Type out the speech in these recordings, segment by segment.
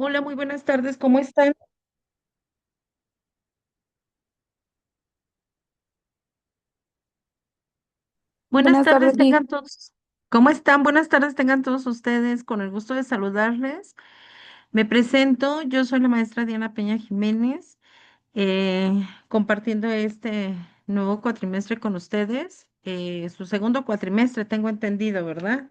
Hola, muy buenas tardes, ¿cómo están? Buenas Buenas tardes, tardes, Liz. tengan todos. ¿Cómo están? Buenas tardes, tengan todos ustedes. Con el gusto de saludarles. Me presento, yo soy la maestra Diana Peña Jiménez, compartiendo este nuevo cuatrimestre con ustedes. Su segundo cuatrimestre, tengo entendido, ¿verdad?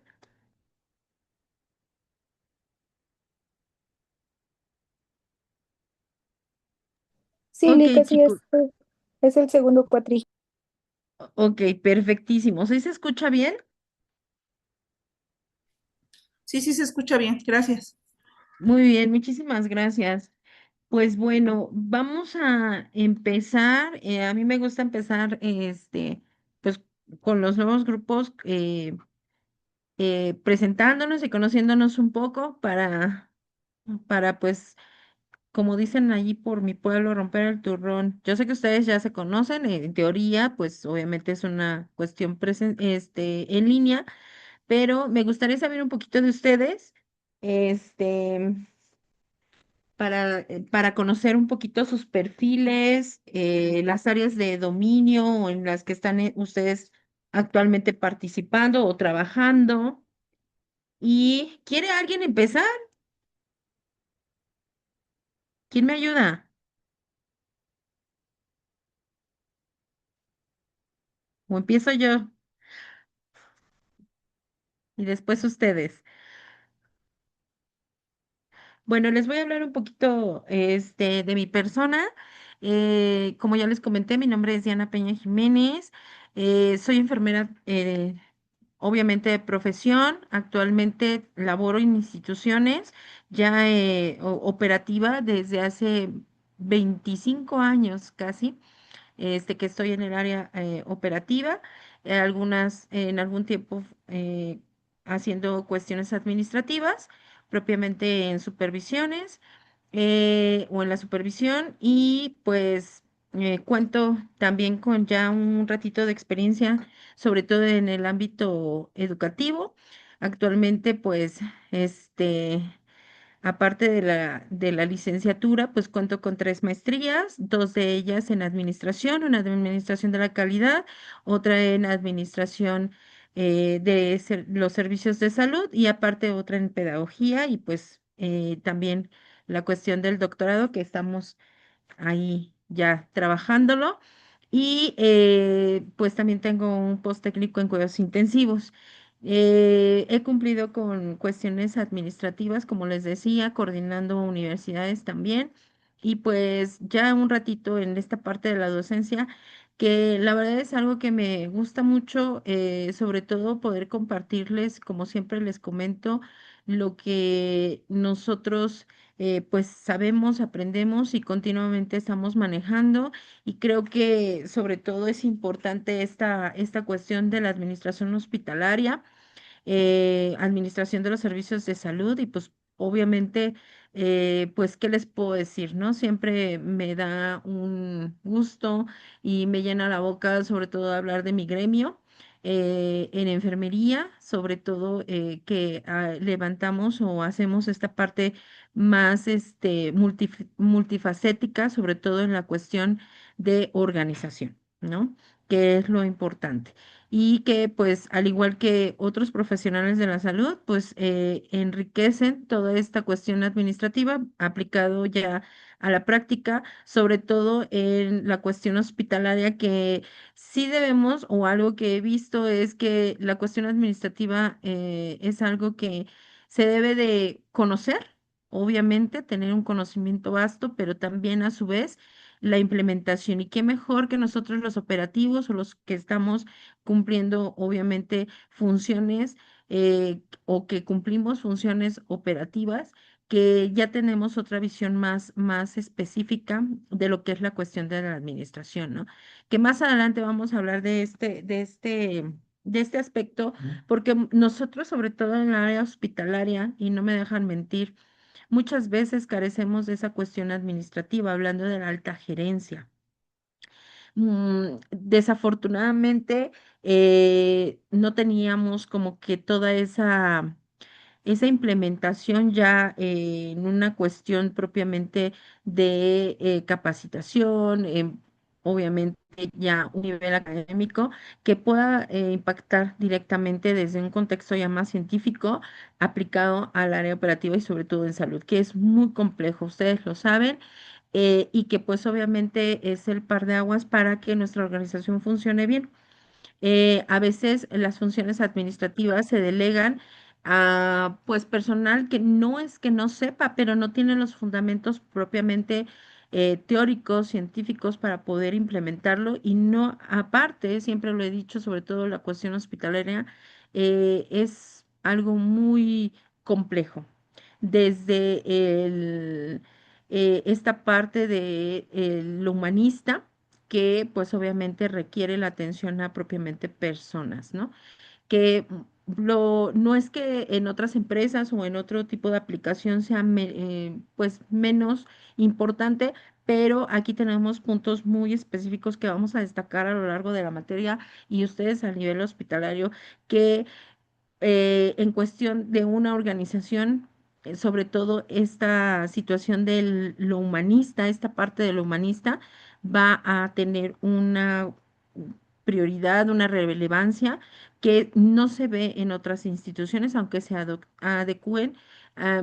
Sí, Ok, Liz, así chicos. es el segundo cuatri. Ok, perfectísimo. ¿Sí se escucha bien? Sí, sí, se escucha bien, gracias. Muy bien, muchísimas gracias. Pues bueno, vamos a empezar. A mí me gusta empezar, pues, con los nuevos grupos, presentándonos y conociéndonos un poco pues, como dicen allí por mi pueblo, romper el turrón. Yo sé que ustedes ya se conocen, en teoría, pues, obviamente es una cuestión en línea, pero me gustaría saber un poquito de ustedes. Este para conocer un poquito sus perfiles, las áreas de dominio en las que están ustedes actualmente participando o trabajando. ¿Y quiere alguien empezar? ¿Quién me ayuda? O empiezo yo y después ustedes. Bueno, les voy a hablar un poquito de mi persona. Como ya les comenté, mi nombre es Diana Peña Jiménez. Soy enfermera, obviamente de profesión. Actualmente laboro en instituciones ya operativa desde hace 25 años casi, que estoy en el área operativa, en algún tiempo haciendo cuestiones administrativas, propiamente en supervisiones o en la supervisión y pues cuento también con ya un ratito de experiencia, sobre todo en el ámbito educativo. Actualmente pues este... Aparte de la licenciatura, pues cuento con tres maestrías, dos de ellas en administración, una de administración de la calidad, otra en administración los servicios de salud y aparte otra en pedagogía y pues también la cuestión del doctorado que estamos ahí ya trabajándolo. Y pues también tengo un post técnico en cuidados intensivos. He cumplido con cuestiones administrativas, como les decía, coordinando universidades también. Y pues ya un ratito en esta parte de la docencia, que la verdad es algo que me gusta mucho, sobre todo poder compartirles, como siempre les comento, lo que nosotros pues sabemos, aprendemos y continuamente estamos manejando. Y creo que sobre todo es importante esta cuestión de la administración hospitalaria, administración de los servicios de salud y pues obviamente, pues, ¿qué les puedo decir, no? Siempre me da un gusto y me llena la boca, sobre todo hablar de mi gremio. En enfermería, sobre todo que levantamos o hacemos esta parte más multifacética, sobre todo en la cuestión de organización, ¿no? Que es lo importante y que pues al igual que otros profesionales de la salud, pues enriquecen toda esta cuestión administrativa aplicado ya a la práctica, sobre todo en la cuestión hospitalaria que sí debemos o algo que he visto es que la cuestión administrativa es algo que se debe de conocer. Obviamente, tener un conocimiento vasto, pero también a su vez la implementación. Y qué mejor que nosotros los operativos o los que estamos cumpliendo obviamente funciones o que cumplimos funciones operativas, que ya tenemos otra visión más específica de lo que es la cuestión de la administración, ¿no? Que más adelante vamos a hablar de este aspecto, porque nosotros, sobre todo en el área hospitalaria, y no me dejan mentir, muchas veces carecemos de esa cuestión administrativa, hablando de la alta gerencia. Desafortunadamente no teníamos como que toda esa esa implementación ya en una cuestión propiamente de capacitación, obviamente ya un nivel académico que pueda impactar directamente desde un contexto ya más científico aplicado al área operativa y sobre todo en salud, que es muy complejo, ustedes lo saben, y que pues obviamente es el par de aguas para que nuestra organización funcione bien. A veces las funciones administrativas se delegan a pues personal que no es que no sepa, pero no tiene los fundamentos propiamente teóricos, científicos para poder implementarlo y no, aparte, siempre lo he dicho, sobre todo la cuestión hospitalaria, es algo muy complejo. Desde esta parte de lo humanista, que pues obviamente requiere la atención a propiamente personas, ¿no? Que no es que en otras empresas o en otro tipo de aplicación sea pues menos importante, pero aquí tenemos puntos muy específicos que vamos a destacar a lo largo de la materia y ustedes a nivel hospitalario que en cuestión de una organización, sobre todo esta situación de lo humanista, esta parte de lo humanista, va a tener una prioridad, una relevancia que no se ve en otras instituciones, aunque se adecúen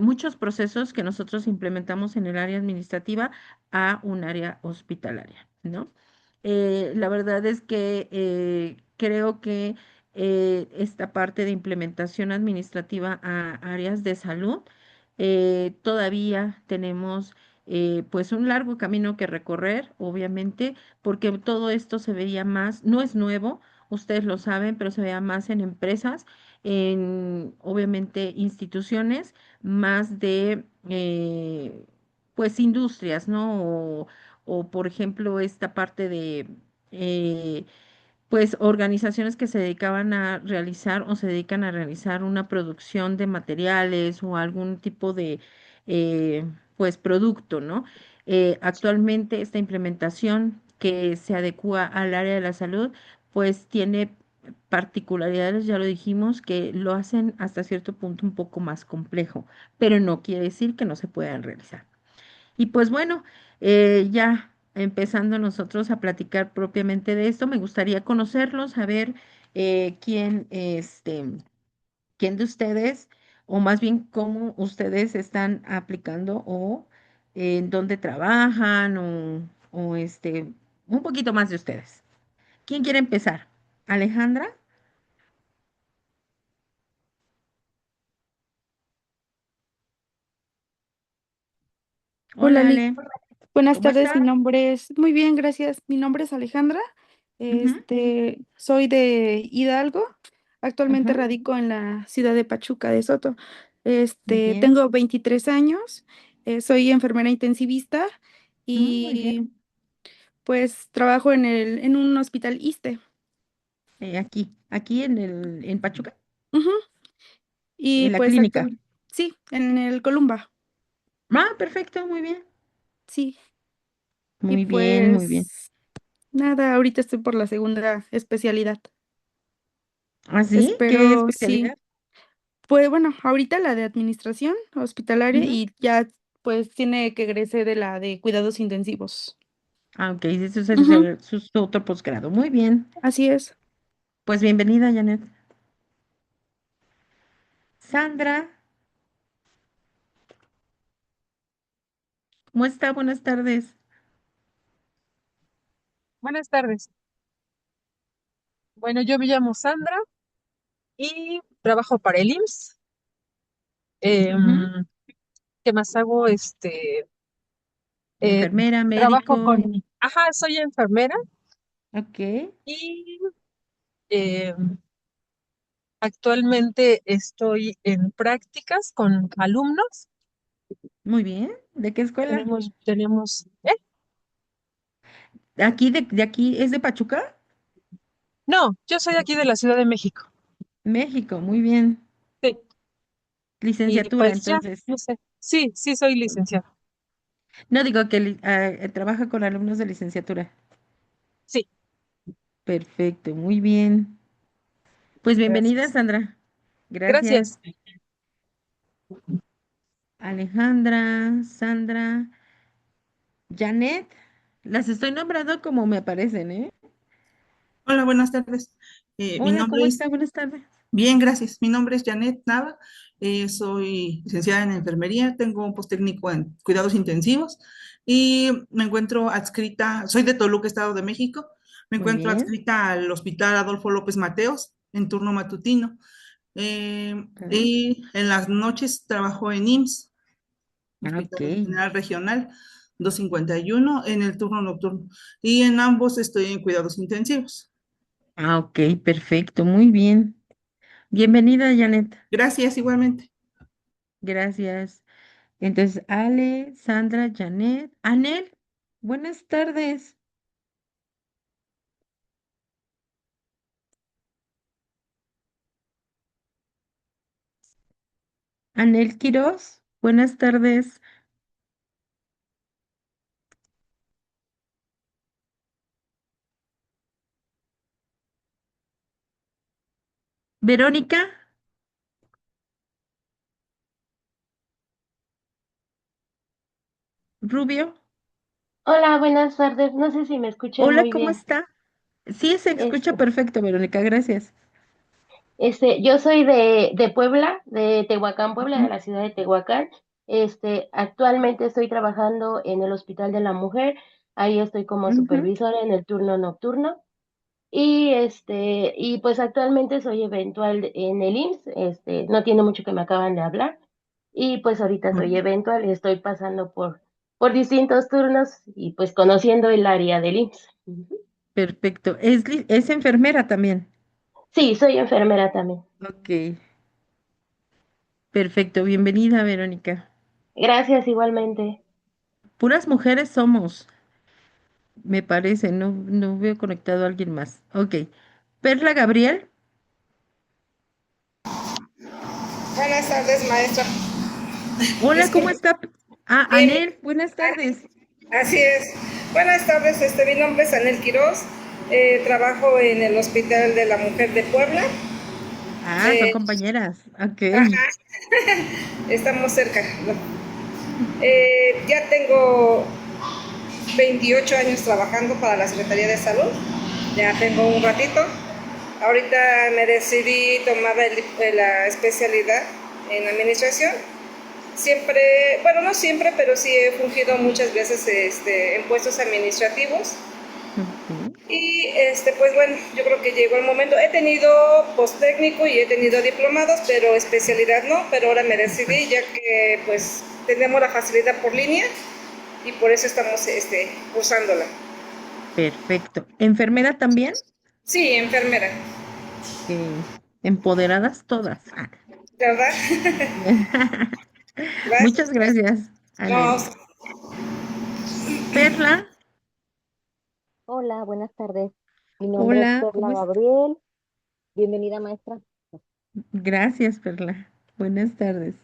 muchos procesos que nosotros implementamos en el área administrativa a un área hospitalaria, ¿no? La verdad es que creo que esta parte de implementación administrativa a áreas de salud, todavía tenemos pues un largo camino que recorrer, obviamente, porque todo esto se veía más, no es nuevo, ustedes lo saben, pero se veía más en empresas, en obviamente instituciones, más de pues industrias, ¿no? O por ejemplo esta parte de eh, pues organizaciones que se dedicaban a realizar o se dedican a realizar una producción de materiales o algún tipo de eh, pues producto, ¿no? Actualmente esta implementación que se adecua al área de la salud, pues tiene particularidades, ya lo dijimos, que lo hacen hasta cierto punto un poco más complejo, pero no quiere decir que no se puedan realizar. Y pues bueno, ya empezando nosotros a platicar propiamente de esto, me gustaría conocerlos, saber quién de ustedes, o más bien cómo ustedes están aplicando o en dónde trabajan o un poquito más de ustedes. ¿Quién quiere empezar? ¿Alejandra? Hola, Hola, Ali. Ale, Buenas ¿cómo tardes, estás? mi nombre es, muy bien, gracias. Mi nombre es Alejandra. Ujú, Soy de Hidalgo. Actualmente ujú, radico en la ciudad de Pachuca de Soto. muy bien. Tengo 23 años. Soy enfermera intensivista Muy bien. y pues trabajo en un hospital ISSSTE. Aquí en Pachuca, Ujú. Y en la pues clínica. actual, sí, en el Columba, Ah, perfecto, muy bien. sí. Y Muy bien, muy bien. pues nada, ahorita estoy por la segunda especialidad. ¿Ah, sí? ¿Qué Espero, sí. especialidad? Pues bueno, ahorita la de administración hospitalaria Ujú. y ya pues tiene que egresar de la de cuidados intensivos. Ah, ok, eso es Ujú, su otro posgrado. Muy bien. así es. Pues bienvenida, Janet. Sandra, ¿cómo está? Buenas tardes. Buenas tardes. Bueno, yo me llamo Sandra y trabajo para el IMSS. Ujú. Em, ¿Qué más hago? Eh, Enfermera, Trabajo médico. con, ajá, soy enfermera Ok, y em, actualmente estoy en prácticas con alumnos. muy bien. ¿De qué escuela? De aquí, ¿es de Pachuca? No, yo soy aquí de la Ciudad de México. México, muy bien. Sí, y Licenciatura, pues ya, entonces. no sé. Sí, sí soy licenciada. No digo que trabaja con alumnos de licenciatura. Sí, Perfecto, muy bien. Pues bienvenida, gracias. Sandra. Gracias. Gracias. Alejandra, Sandra, Janet. Las estoy nombrando como me aparecen, ¿eh? Hola, buenas tardes. Mi Hola, nombre ¿cómo es, está? Buenas tardes. bien, gracias. Mi nombre es Janet Nava. Soy licenciada en enfermería, tengo un postécnico en cuidados intensivos y me encuentro adscrita, soy de Toluca, Estado de México, me Muy encuentro bien. adscrita al Hospital Adolfo López Mateos en turno matutino. Ah, Y en las noches trabajo en IMSS, ok. Hospital General Regional 251, en el turno nocturno. Y en ambos estoy en cuidados intensivos. Ok, perfecto, muy bien. Bienvenida, Janet. Gracias, igualmente. Gracias. Entonces, Ale, Sandra, Janet, Anel, buenas tardes. Anel Quiroz, buenas tardes. Verónica Rubio, Hola, buenas tardes. No sé si me escuchan hola, muy ¿cómo bien. está? Sí, se escucha Este, perfecto, Verónica, gracias. yo soy de Puebla, de Tehuacán, Puebla, de Ujú, la ciudad de Tehuacán. Actualmente estoy trabajando en el Hospital de la Mujer. Ahí estoy como ujú. supervisora en el turno nocturno. Y pues actualmente soy eventual en el IMSS. No tiene mucho que me acaban de hablar. Y pues ahorita soy Oh, eventual y estoy pasando por distintos turnos y pues conociendo el área del IMSS. Ujú. perfecto. Es enfermera también. Sí, soy enfermera también. Ok, perfecto. Bienvenida, Verónica. Gracias igualmente. Puras mujeres somos, me parece, no veo conectado a alguien más. Ok. Perla Gabriel, Buenas tardes, maestra. hola, ¿cómo Disculpe. está? Ah, Bien, Anel, buenas tardes. así es. Buenas tardes, mi nombre es Anel Quiroz. Trabajo en el Hospital de la Mujer de Puebla. Ah, son Eh, compañeras. Ok. ajá, estamos cerca, ¿no? Ya tengo 28 años trabajando para la Secretaría de Salud. Ya tengo un ratito. Ahorita me decidí tomar la especialidad en administración. Siempre, bueno, no siempre, pero sí he fungido muchas veces en puestos administrativos. Ujú. Y pues bueno, yo creo que llegó el momento. He tenido posttécnico y he tenido diplomados, pero especialidad no. Pero ahora me decidí, ya que pues tenemos la facilidad por línea y por eso estamos usándola. Perfecto. ¿Enfermera también? Sí, enfermera, Ok. Empoderadas todas. Ah. ¿verdad? Muchas Gracias. gracias, No, Anel. Perla, Hola, buenas tardes. Mi nombre es hola, Perla ¿cómo estás? Gabriel. Bienvenida, maestra. Gracias, Perla. Buenas tardes.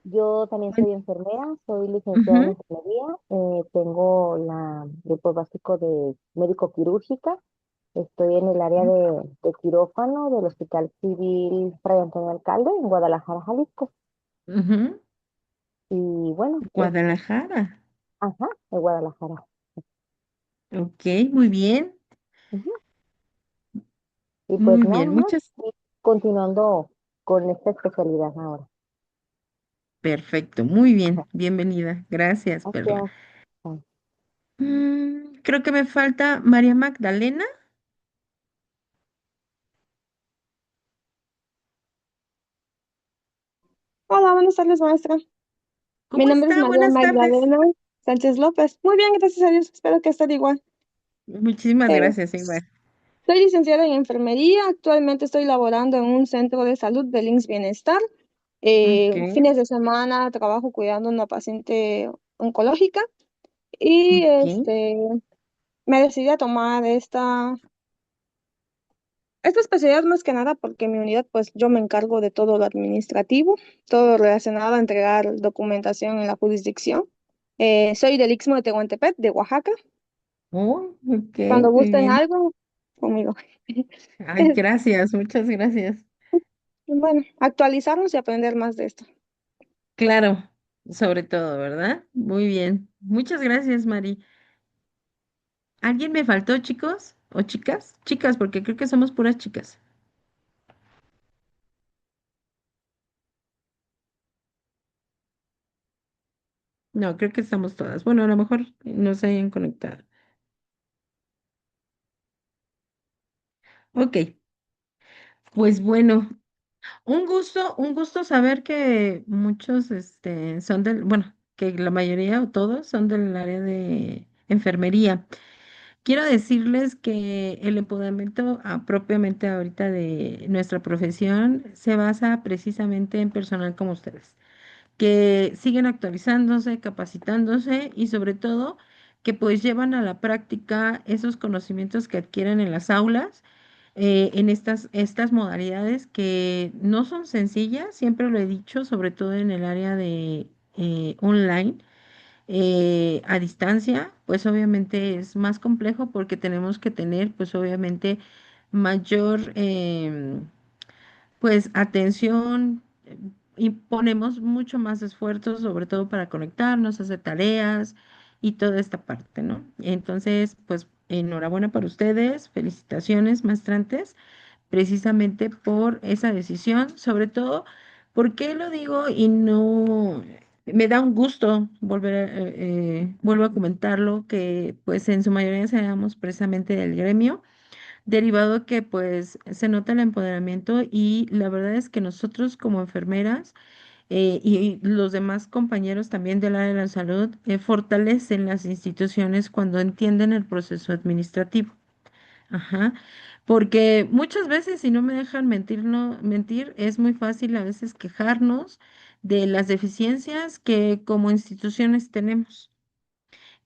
Yo también Buen- soy enfermera, soy licenciada en Ujú, enfermería. Tengo la grupo básico de médico quirúrgica. Estoy en el área de quirófano del Hospital Civil Fray Antonio Alcalde en Guadalajara, Jalisco. ujú. Y bueno, Guadalajara. ajá, de Guadalajara. Ok, muy bien, Ujú. Y pues muy nada bien. más, y continuando con esta especialidad ahora. Perfecto, muy bien. Bienvenida. Gracias, Perla. Gracias. Creo que me falta María Magdalena. Hola, buenas tardes, maestra. Mi ¿Cómo nombre es está? María Buenas tardes. Magdalena Sánchez López. Muy bien, gracias a Dios. Espero que esté igual. Muchísimas Eh, gracias, igual. Soy licenciada en enfermería. Actualmente estoy laborando en un centro de salud del INSS Bienestar. Ok, Fines de semana trabajo cuidando a una paciente oncológica y ok. me decidí a tomar esta especialidad más que nada porque en mi unidad, pues yo me encargo de todo lo administrativo, todo relacionado a entregar documentación en la jurisdicción. Soy del Istmo de Tehuantepec, de Oaxaca. Oh, ok, Cuando muy gusten bien. algo, conmigo. Ay, gracias, muchas gracias. Bueno, actualizarnos y aprender más de esto. Claro, sobre todo, ¿verdad? Muy bien. Muchas gracias, Mari. ¿Alguien me faltó, chicos? ¿O chicas? Chicas, porque creo que somos puras chicas. No, creo que estamos todas. Bueno, a lo mejor no se hayan conectado. Ok, pues bueno, un gusto saber que muchos son del, bueno, que la mayoría o todos son del área de enfermería. Quiero decirles que el empoderamiento propiamente ahorita de nuestra profesión se basa precisamente en personal como ustedes, que siguen actualizándose, capacitándose y sobre todo que pues llevan a la práctica esos conocimientos que adquieren en las aulas, en estas modalidades que no son sencillas, siempre lo he dicho, sobre todo en el área de online. A distancia, pues obviamente es más complejo porque tenemos que tener, pues obviamente, mayor, pues atención, y ponemos mucho más esfuerzo, sobre todo para conectarnos, hacer tareas y toda esta parte, ¿no? Entonces, pues enhorabuena para ustedes, felicitaciones, maestrantes, precisamente por esa decisión, sobre todo, ¿por qué lo digo? Y no, me da un gusto vuelvo a comentarlo, que pues en su mayoría seamos precisamente del gremio, derivado que pues se nota el empoderamiento y la verdad es que nosotros como enfermeras y los demás compañeros también del área de la salud fortalecen las instituciones cuando entienden el proceso administrativo. Ajá, porque muchas veces, si no me dejan mentir, no mentir, es muy fácil a veces quejarnos de las deficiencias que como instituciones tenemos,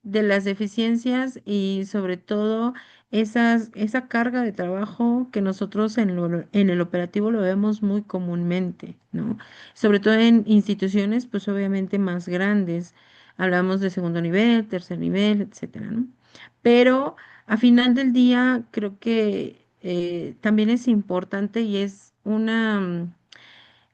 de las deficiencias y sobre todo esa carga de trabajo que nosotros en el operativo lo vemos muy comúnmente, ¿no? Sobre todo en instituciones, pues obviamente más grandes. Hablamos de segundo nivel, tercer nivel, etcétera, ¿no? Pero a final del día creo que también es importante y es una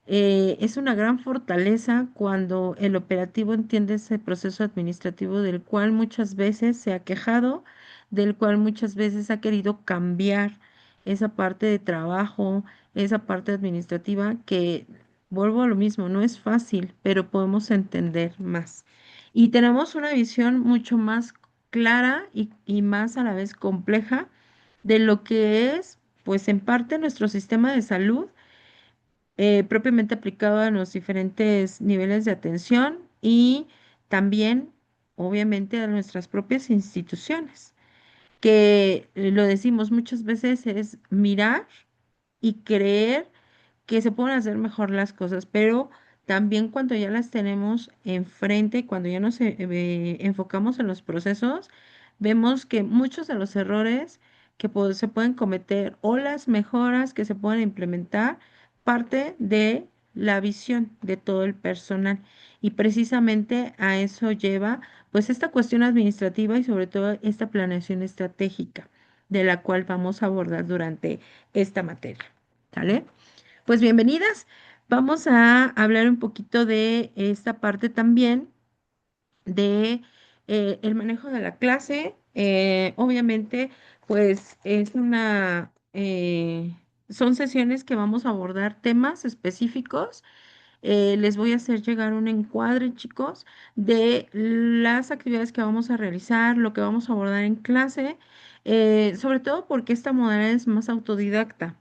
gran fortaleza cuando el operativo entiende ese proceso administrativo del cual muchas veces se ha quejado, del cual muchas veces ha querido cambiar esa parte de trabajo, esa parte administrativa que, vuelvo a lo mismo, no es fácil, pero podemos entender más. Y tenemos una visión mucho más clara y más a la vez compleja de lo que es, pues en parte, nuestro sistema de salud propiamente aplicado a los diferentes niveles de atención y también, obviamente, a nuestras propias instituciones, que lo decimos muchas veces es mirar y creer que se pueden hacer mejor las cosas, pero también cuando ya las tenemos enfrente, cuando ya nos enfocamos en los procesos, vemos que muchos de los errores que se pueden cometer o las mejoras que se pueden implementar parte de la visión de todo el personal. Y precisamente a eso lleva pues esta cuestión administrativa y sobre todo esta planeación estratégica de la cual vamos a abordar durante esta materia. ¿Sale? Pues bienvenidas. Vamos a hablar un poquito de esta parte también de el manejo de la clase. Obviamente, pues son sesiones que vamos a abordar temas específicos. Les voy a hacer llegar un encuadre, chicos, de las actividades que vamos a realizar, lo que vamos a abordar en clase, sobre todo porque esta modalidad es más autodidacta.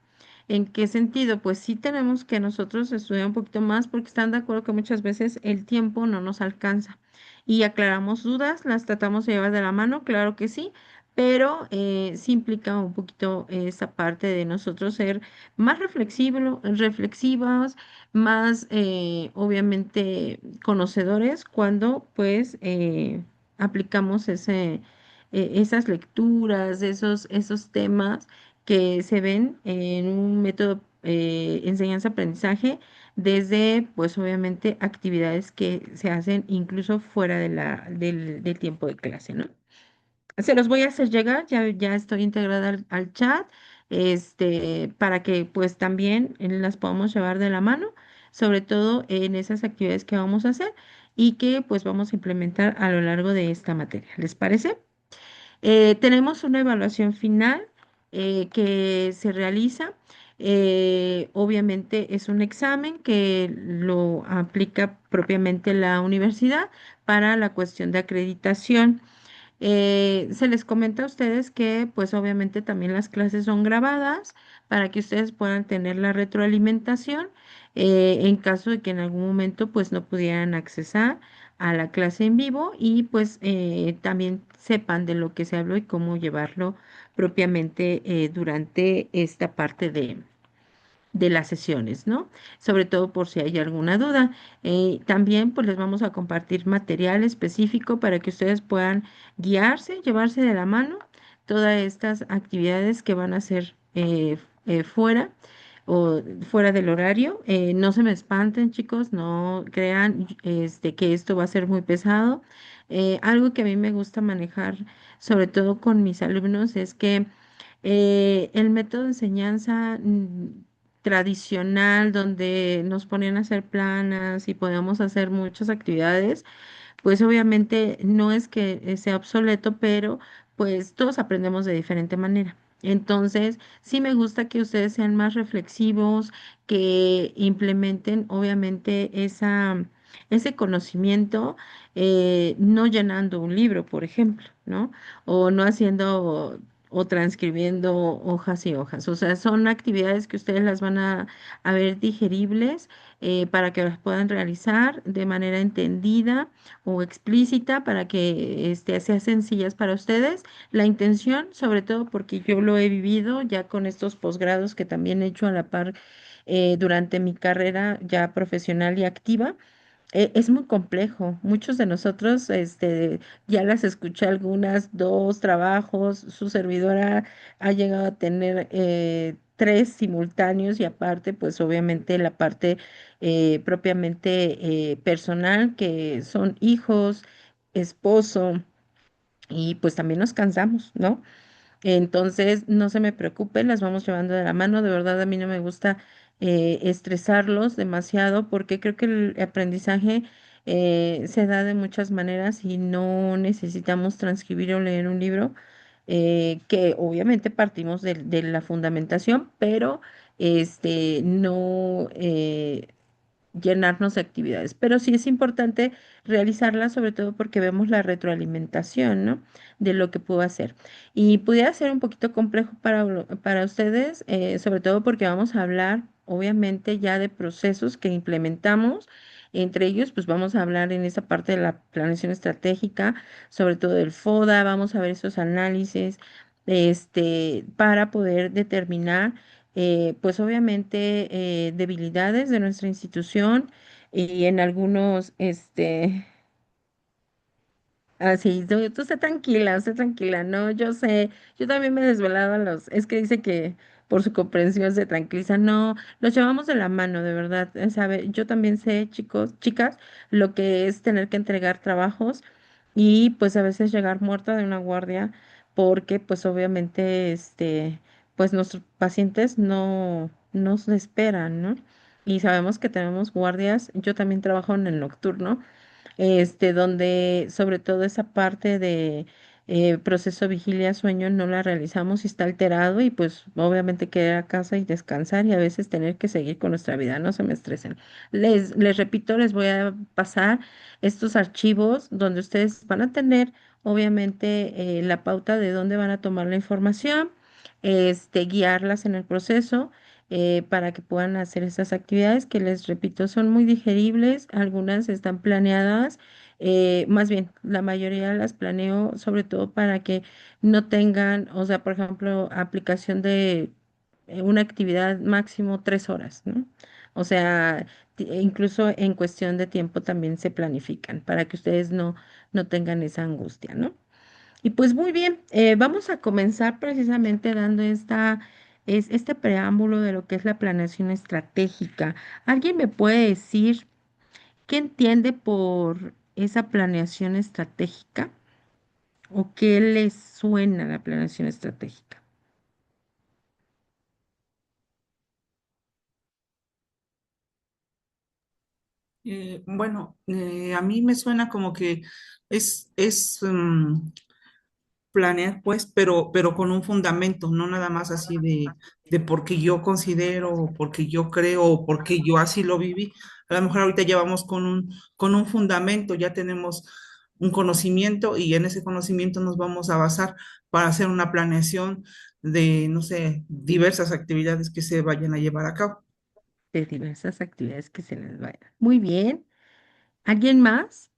¿En qué sentido? Pues sí tenemos que nosotros estudiar un poquito más porque están de acuerdo que muchas veces el tiempo no nos alcanza. Y aclaramos dudas, las tratamos de llevar de la mano, claro que sí, pero sí implica un poquito esa parte de nosotros ser más reflexivos, más obviamente conocedores cuando pues aplicamos esas lecturas, esos temas que se ven en un método enseñanza-aprendizaje desde pues obviamente actividades que se hacen incluso fuera del tiempo de clase, ¿no? Se los voy a hacer llegar, ya estoy integrada al chat, para que pues también las podamos llevar de la mano. sobre todo en esas actividades que vamos a hacer y que pues vamos a implementar a lo largo de esta materia. ¿Les parece? Tenemos una evaluación final que se realiza. Obviamente es un examen que lo aplica propiamente la universidad para la cuestión de acreditación. Se les comenta a ustedes que pues obviamente también las clases son grabadas para que ustedes puedan tener la retroalimentación en caso de que en algún momento pues no pudieran accesar a la clase en vivo y pues también sepan de lo que se habló y cómo llevarlo propiamente durante esta parte de las sesiones, ¿no? Sobre todo por si hay alguna duda. También pues les vamos a compartir material específico para que ustedes puedan guiarse, llevarse de la mano todas estas actividades que van a hacer fuera o fuera del horario. No se me espanten, chicos, no crean que esto va a ser muy pesado. Algo que a mí me gusta manejar, sobre todo con mis alumnos, es que el método de enseñanza tradicional donde nos ponían a hacer planas y podíamos hacer muchas actividades, pues obviamente no es que sea obsoleto, pero pues todos aprendemos de diferente manera. Entonces, sí me gusta que ustedes sean más reflexivos, que implementen obviamente ese conocimiento, no llenando un libro, por ejemplo, ¿no? O no haciendo o transcribiendo hojas y hojas. O sea, son actividades que ustedes las van a ver digeribles para que las puedan realizar de manera entendida o explícita para que sean sencillas para ustedes. La intención, sobre todo porque yo lo he vivido ya con estos posgrados que también he hecho a la par durante mi carrera ya profesional y activa. Es muy complejo. Muchos de nosotros, ya las escuché algunas, dos trabajos. Su servidora ha llegado a tener tres simultáneos y aparte, pues obviamente la parte propiamente personal, que son hijos, esposo, y pues también nos cansamos, ¿no? Entonces, no se me preocupen, las vamos llevando de la mano. De verdad, a mí no me gusta estresarlos demasiado porque creo que el aprendizaje se da de muchas maneras y no necesitamos transcribir o leer un libro, que obviamente partimos de la fundamentación, pero no llenarnos de actividades. Pero sí es importante realizarlas, sobre todo porque vemos la retroalimentación, ¿no? De lo que puedo hacer. Y pudiera ser un poquito complejo para ustedes, sobre todo porque vamos a hablar, obviamente, ya de procesos que implementamos. Entre ellos, pues vamos a hablar en esa parte de la planeación estratégica, sobre todo del FODA, vamos a ver esos análisis, para poder determinar pues obviamente debilidades de nuestra institución y en algunos, así, tú esté tranquila, no, yo sé, yo también me he desvelado es que dice que por su comprensión se tranquiliza, no, los llevamos de la mano, de verdad, sabe, yo también sé, chicos, chicas, lo que es tener que entregar trabajos y pues a veces llegar muerta de una guardia porque pues obviamente, pues nuestros pacientes no nos esperan, ¿no? Y sabemos que tenemos guardias, yo también trabajo en el nocturno, donde sobre todo esa parte de proceso vigilia sueño no la realizamos y está alterado y pues obviamente querer a casa y descansar y a veces tener que seguir con nuestra vida, no se me estresen. Les repito, les voy a pasar estos archivos donde ustedes van a tener obviamente la pauta de dónde van a tomar la información, guiarlas en el proceso para que puedan hacer esas actividades que les repito son muy digeribles, algunas están planeadas, más bien la mayoría las planeo sobre todo para que no tengan, o sea, por ejemplo, aplicación de una actividad máximo 3 horas, ¿no? O sea, incluso en cuestión de tiempo también se planifican para que ustedes no tengan esa angustia, ¿no? Y pues muy bien, vamos a comenzar precisamente dando este preámbulo de lo que es la planeación estratégica. ¿Alguien me puede decir qué entiende por esa planeación estratégica o qué le suena la planeación estratégica? A mí me suena como que es planear, pues, pero con un fundamento, no nada más así de porque yo considero, o porque yo creo, o porque yo así lo viví. A lo mejor ahorita ya vamos con un fundamento, ya tenemos un conocimiento y en ese conocimiento nos vamos a basar para hacer una planeación de, no sé, diversas actividades que se vayan a llevar a cabo. De diversas actividades que se les vayan. Muy bien. ¿Alguien más?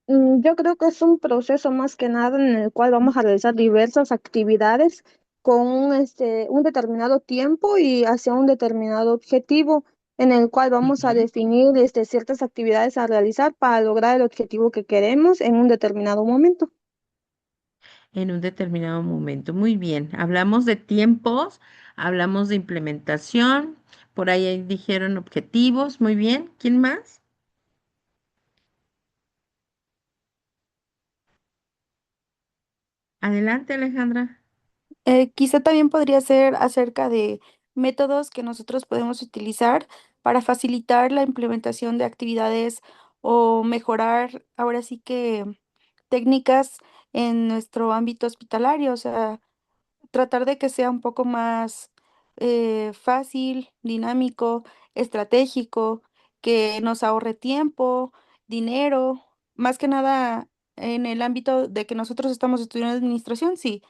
Yo creo que es un proceso más que nada en el cual vamos a realizar diversas actividades con un determinado tiempo y hacia un determinado objetivo en el cual vamos a Ujú. definir ciertas actividades a realizar para lograr el objetivo que queremos en un determinado momento. En un determinado momento. Muy bien. Hablamos de tiempos, hablamos de implementación, por ahí dijeron objetivos. Muy bien. ¿Quién más? Adelante, Alejandra. Quizá también podría ser acerca de métodos que nosotros podemos utilizar para facilitar la implementación de actividades o mejorar ahora sí que técnicas en nuestro ámbito hospitalario, o sea, tratar de que sea un poco más fácil, dinámico, estratégico, que nos ahorre tiempo, dinero, más que nada en el ámbito de que nosotros estamos estudiando administración, sí,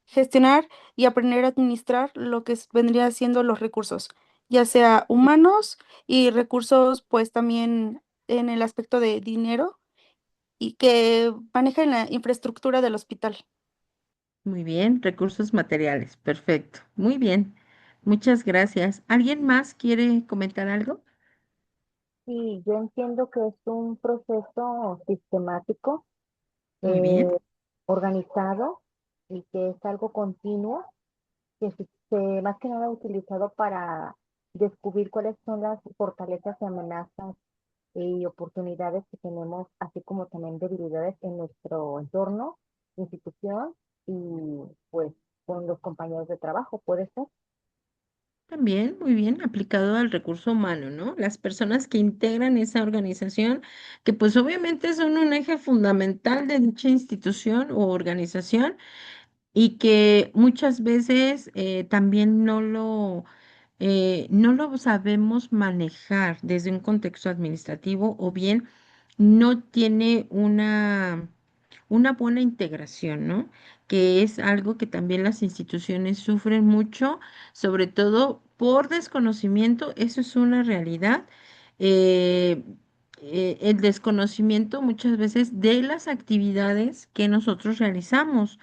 gestionar y aprender a administrar lo que vendría siendo los recursos, ya sea humanos y recursos, pues también en el aspecto de dinero y que manejen la infraestructura del hospital. Muy bien. Recursos materiales. Perfecto. Muy bien. Muchas gracias. ¿Alguien más quiere comentar algo? Y yo entiendo que es un proceso sistemático, Muy eh, bien. organizado y que es algo continuo, que más que nada utilizado para descubrir cuáles son las fortalezas y amenazas y oportunidades que tenemos, así como también debilidades en nuestro entorno, institución y pues con los compañeros de trabajo, puede ser. También, muy bien, aplicado al recurso humano, ¿no? Las personas que integran esa organización, que pues obviamente son un eje fundamental de dicha institución o organización y que muchas veces también no lo sabemos manejar desde un contexto administrativo o bien no tiene una buena integración, ¿no? Que es algo que también las instituciones sufren mucho, sobre todo por desconocimiento, eso es una realidad. eh, el desconocimiento muchas veces de las actividades que nosotros realizamos,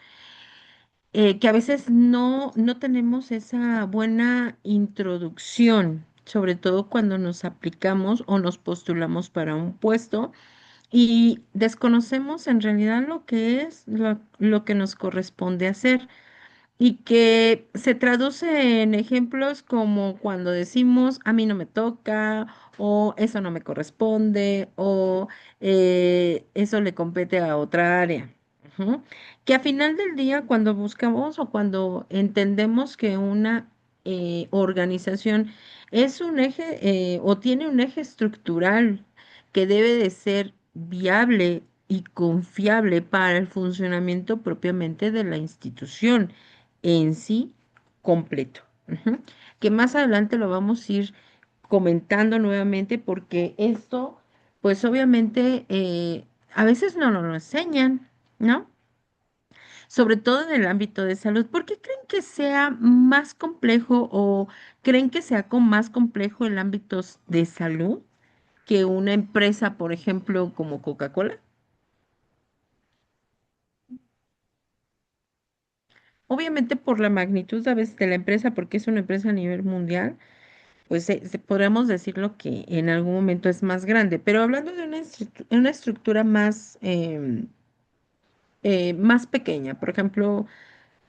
que a veces no tenemos esa buena introducción, sobre todo cuando nos aplicamos o nos postulamos para un puesto y desconocemos en realidad lo que es lo que nos corresponde hacer y que se traduce en ejemplos como cuando decimos a mí no me toca o eso no me corresponde o eso le compete a otra área. Ujú. Que a final del día cuando buscamos o cuando entendemos que una organización es un eje o tiene un eje estructural que debe de ser viable y confiable para el funcionamiento propiamente de la institución en sí completo. Ujú. Que más adelante lo vamos a ir comentando nuevamente porque esto, pues obviamente, a veces no nos lo enseñan, ¿no? Sobre todo en el ámbito de salud. ¿Por qué creen que sea más complejo o creen que sea más complejo el ámbito de salud que una empresa, por ejemplo, como Coca-Cola? Obviamente por la magnitud a veces de la empresa, porque es una empresa a nivel mundial, pues podríamos decirlo que en algún momento es más grande, pero hablando de una estructura más, más pequeña, por ejemplo,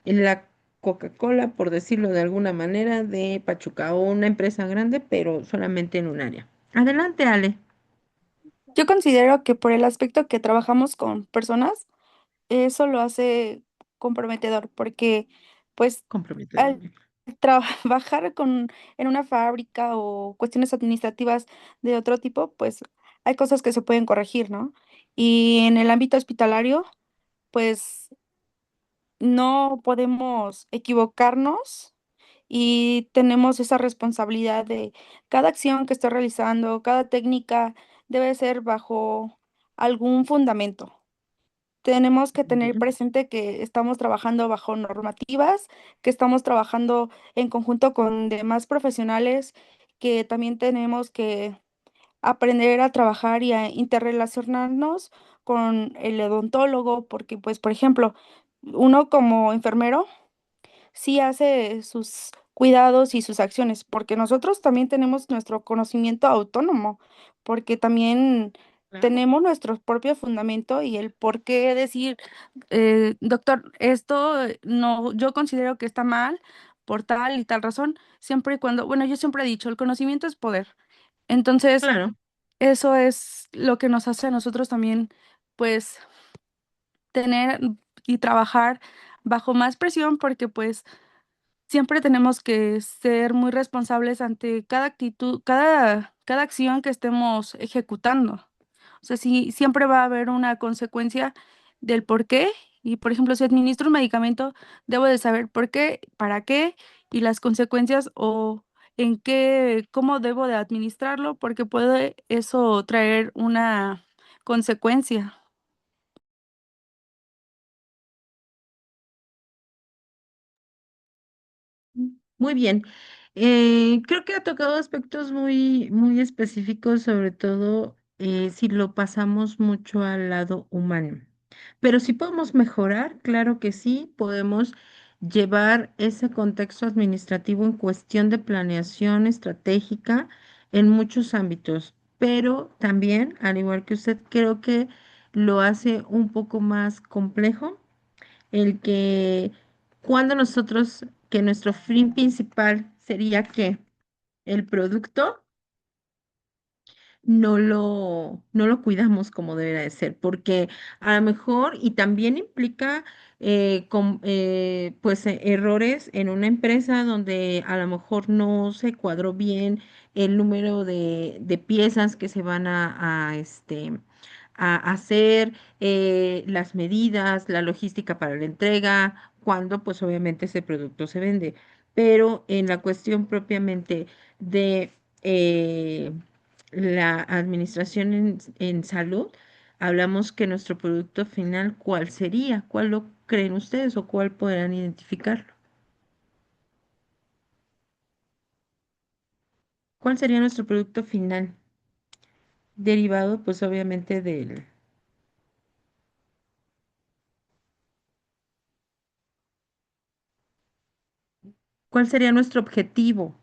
en la Coca-Cola, por decirlo de alguna manera, de Pachuca, o una empresa grande, pero solamente en un área. Adelante, Ale. Yo considero que por el aspecto que trabajamos con personas, eso lo hace comprometedor, porque pues Comprometedor. trabajar en una fábrica o cuestiones administrativas de otro tipo, pues hay cosas que se pueden corregir, ¿no? Y en el ámbito hospitalario, pues no podemos equivocarnos y tenemos esa responsabilidad de cada acción que estoy realizando, cada técnica debe ser bajo algún fundamento. Tenemos que tener Bien. presente que estamos trabajando bajo normativas, que estamos trabajando en conjunto con demás profesionales, que también tenemos que aprender a trabajar y a interrelacionarnos con el odontólogo, porque pues, por ejemplo, uno como enfermero sí hace sus cuidados y sus acciones, porque nosotros también tenemos nuestro conocimiento autónomo, porque también Claro. tenemos nuestro propio fundamento y el por qué decir, doctor, esto no, yo considero que está mal por tal y tal razón, siempre y cuando, bueno, yo siempre he dicho, el conocimiento es poder. Entonces, Claro. eso es lo que nos hace a nosotros también, pues, tener y trabajar bajo más presión, porque pues siempre tenemos que ser muy responsables ante cada actitud, cada acción que estemos ejecutando. O sea, sí, siempre va a haber una consecuencia del por qué. Y, por ejemplo, si administro un medicamento, debo de saber por qué, para qué y las consecuencias o en qué, cómo debo de administrarlo, porque puede eso traer una consecuencia. Muy bien. Creo que ha tocado aspectos muy, muy específicos, sobre todo si lo pasamos mucho al lado humano. Pero si podemos mejorar, claro que sí, podemos llevar ese contexto administrativo en cuestión de planeación estratégica en muchos ámbitos. Pero también, al igual que usted, creo que lo hace un poco más complejo el que cuando nosotros, que nuestro fin principal sería que el producto no lo cuidamos como debería de ser, porque a lo mejor, y también implica pues errores en una empresa donde a lo mejor no se cuadró bien el número de piezas que se van a hacer, las medidas, la logística para la entrega, cuando pues obviamente ese producto se vende. Pero en la cuestión propiamente de la administración en salud, hablamos que nuestro producto final, ¿cuál sería? ¿Cuál lo creen ustedes o cuál podrán identificarlo? ¿Cuál sería nuestro producto final? Derivado, pues obviamente del... ¿Cuál sería nuestro objetivo?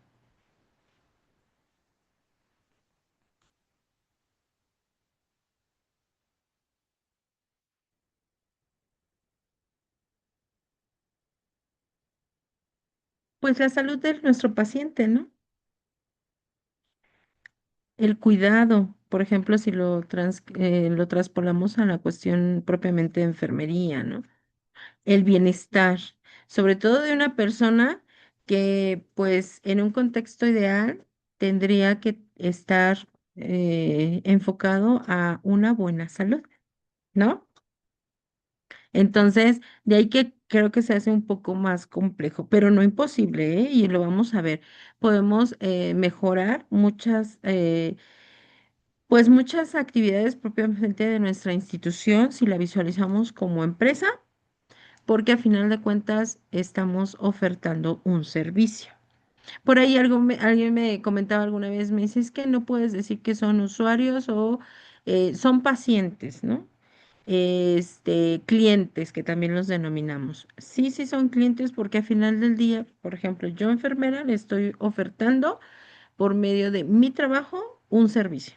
Pues la salud de nuestro paciente, ¿no? El cuidado, por ejemplo, si lo traspolamos a la cuestión propiamente de enfermería, ¿no? El bienestar, sobre todo de una persona que pues en un contexto ideal tendría que estar enfocado a una buena salud, ¿no? Entonces, de ahí que creo que se hace un poco más complejo, pero no imposible, ¿eh? Y lo vamos a ver. Podemos mejorar pues muchas actividades propiamente de nuestra institución si la visualizamos como empresa porque a final de cuentas estamos ofertando un servicio. Por ahí alguien me comentaba alguna vez, me dice, es que no puedes decir que son usuarios o son pacientes, ¿no? Clientes, que también los denominamos. Sí, sí son clientes porque a final del día, por ejemplo, yo enfermera le estoy ofertando por medio de mi trabajo un servicio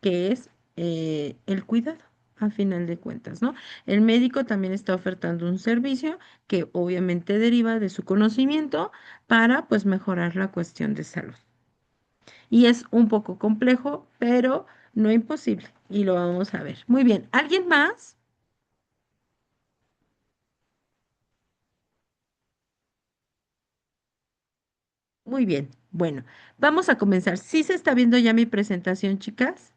que es el cuidado, a final de cuentas, ¿no? El médico también está ofertando un servicio que obviamente deriva de su conocimiento para, pues, mejorar la cuestión de salud. Y es un poco complejo, pero no imposible. Y lo vamos a ver. Muy bien. ¿Alguien más? Muy bien. Bueno, vamos a comenzar. ¿Sí se está viendo ya mi presentación, chicas?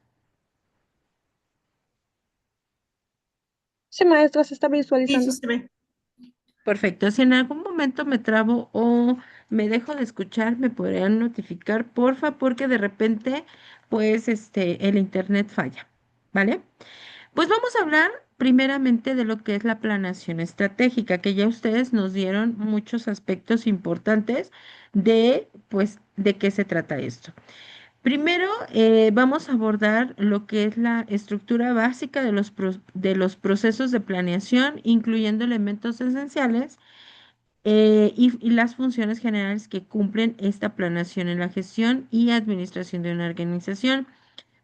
Sí, maestra, se está Sí, sí visualizando. se ve. Perfecto. Si en algún momento me trabo o me dejo de escuchar, me podrían notificar, porfa, porque de repente, pues, el internet falla. ¿Vale? Pues vamos a hablar primeramente de lo que es la planeación estratégica, que ya ustedes nos dieron muchos aspectos importantes de, pues, de qué se trata esto. Primero, vamos a abordar lo que es la estructura básica de de los procesos de planeación, incluyendo elementos esenciales y las funciones generales que cumplen esta planeación en la gestión y administración de una organización.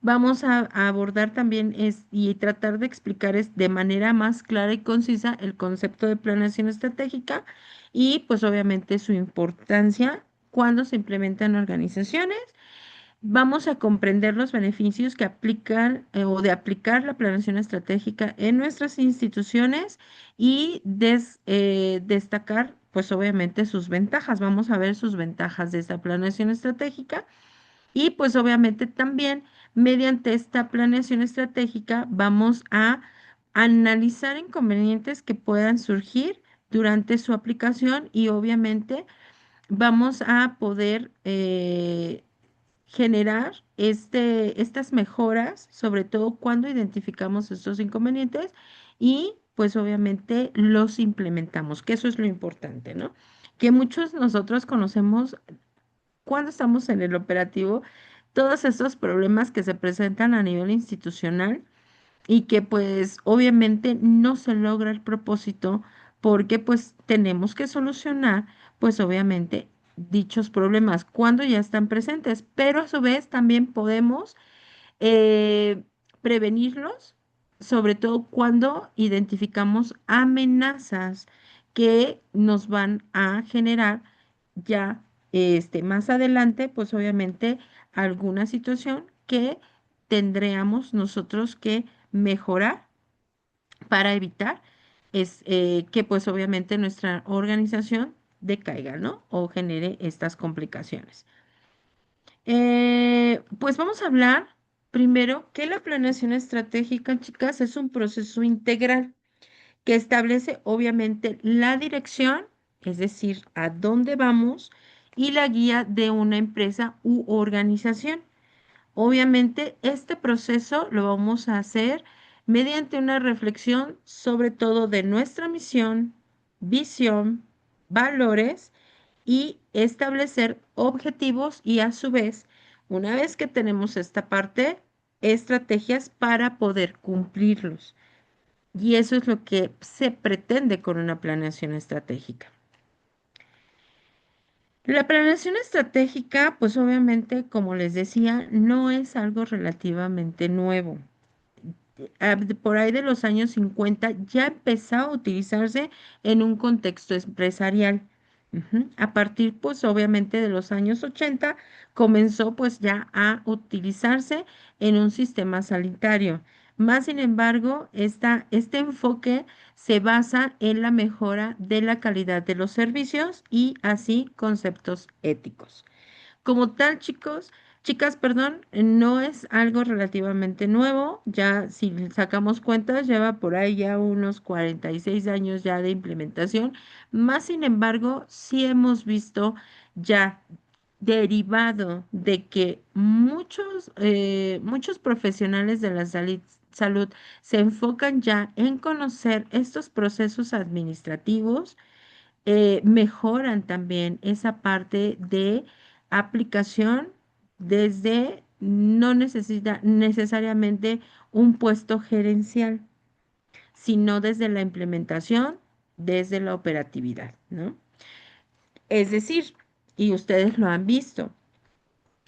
Vamos a abordar también y tratar de explicar de manera más clara y concisa el concepto de planeación estratégica y pues obviamente su importancia cuando se implementa en organizaciones. Vamos a comprender los beneficios que aplican o de aplicar la planeación estratégica en nuestras instituciones y destacar, pues obviamente, sus ventajas. Vamos a ver sus ventajas de esta planeación estratégica y pues obviamente también mediante esta planeación estratégica vamos a analizar inconvenientes que puedan surgir durante su aplicación y obviamente vamos a poder generar estas mejoras, sobre todo cuando identificamos estos inconvenientes y pues obviamente los implementamos, que eso es lo importante, ¿no? Que muchos nosotros conocemos cuando estamos en el operativo todos estos problemas que se presentan a nivel institucional y que pues obviamente no se logra el propósito porque pues tenemos que solucionar pues obviamente dichos problemas cuando ya están presentes, pero a su vez también podemos eh, prevenirlos, sobre todo cuando identificamos amenazas que nos van a generar ya más adelante, pues obviamente alguna situación que tendríamos nosotros que mejorar para evitar que pues obviamente nuestra organización decaiga, ¿no? O genere estas complicaciones. Pues vamos a hablar primero que la planeación estratégica, chicas, es un proceso integral que establece obviamente la dirección, es decir, a dónde vamos, y la guía de una empresa u organización. Obviamente, este proceso lo vamos a hacer mediante una reflexión sobre todo de nuestra misión, visión, valores y establecer objetivos y a su vez, una vez que tenemos esta parte, estrategias para poder cumplirlos. Y eso es lo que se pretende con una planeación estratégica. La planeación estratégica, pues obviamente, como les decía, no es algo relativamente nuevo. Por ahí de los años 50 ya empezó a utilizarse en un contexto empresarial. Ujú. A partir, pues obviamente, de los años 80 comenzó pues ya a utilizarse en un sistema sanitario. Más sin embargo, este enfoque se basa en la mejora de la calidad de los servicios y así conceptos éticos. Como tal, chicas, perdón, no es algo relativamente nuevo. Ya si sacamos cuentas, lleva por ahí ya unos 46 años ya de implementación. Más sin embargo, sí hemos visto ya derivado de que muchos profesionales de la salud se enfocan ya en conocer estos procesos administrativos, mejoran también esa parte de aplicación desde, no necesita necesariamente un puesto gerencial, sino desde la implementación, desde la operatividad, ¿no? Es decir, y ustedes lo han visto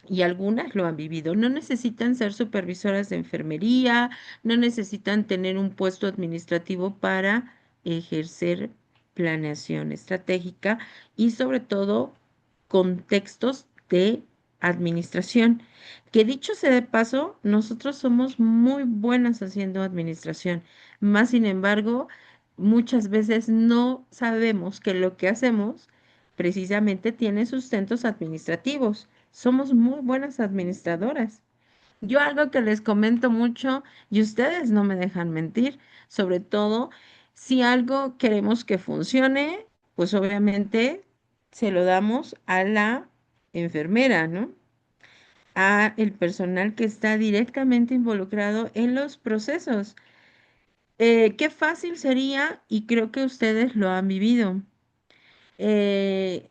y algunas lo han vivido. No necesitan ser supervisoras de enfermería, no necesitan tener un puesto administrativo para ejercer planeación estratégica y sobre todo contextos de administración. Que dicho sea de paso, nosotros somos muy buenas haciendo administración, más sin embargo, muchas veces no sabemos que lo que hacemos precisamente tiene sustentos administrativos. Somos muy buenas administradoras. Yo algo que les comento mucho y ustedes no me dejan mentir, sobre todo si algo queremos que funcione, pues obviamente se lo damos a la enfermera, ¿no? A el personal que está directamente involucrado en los procesos. Qué fácil sería, y creo que ustedes lo han vivido. eh,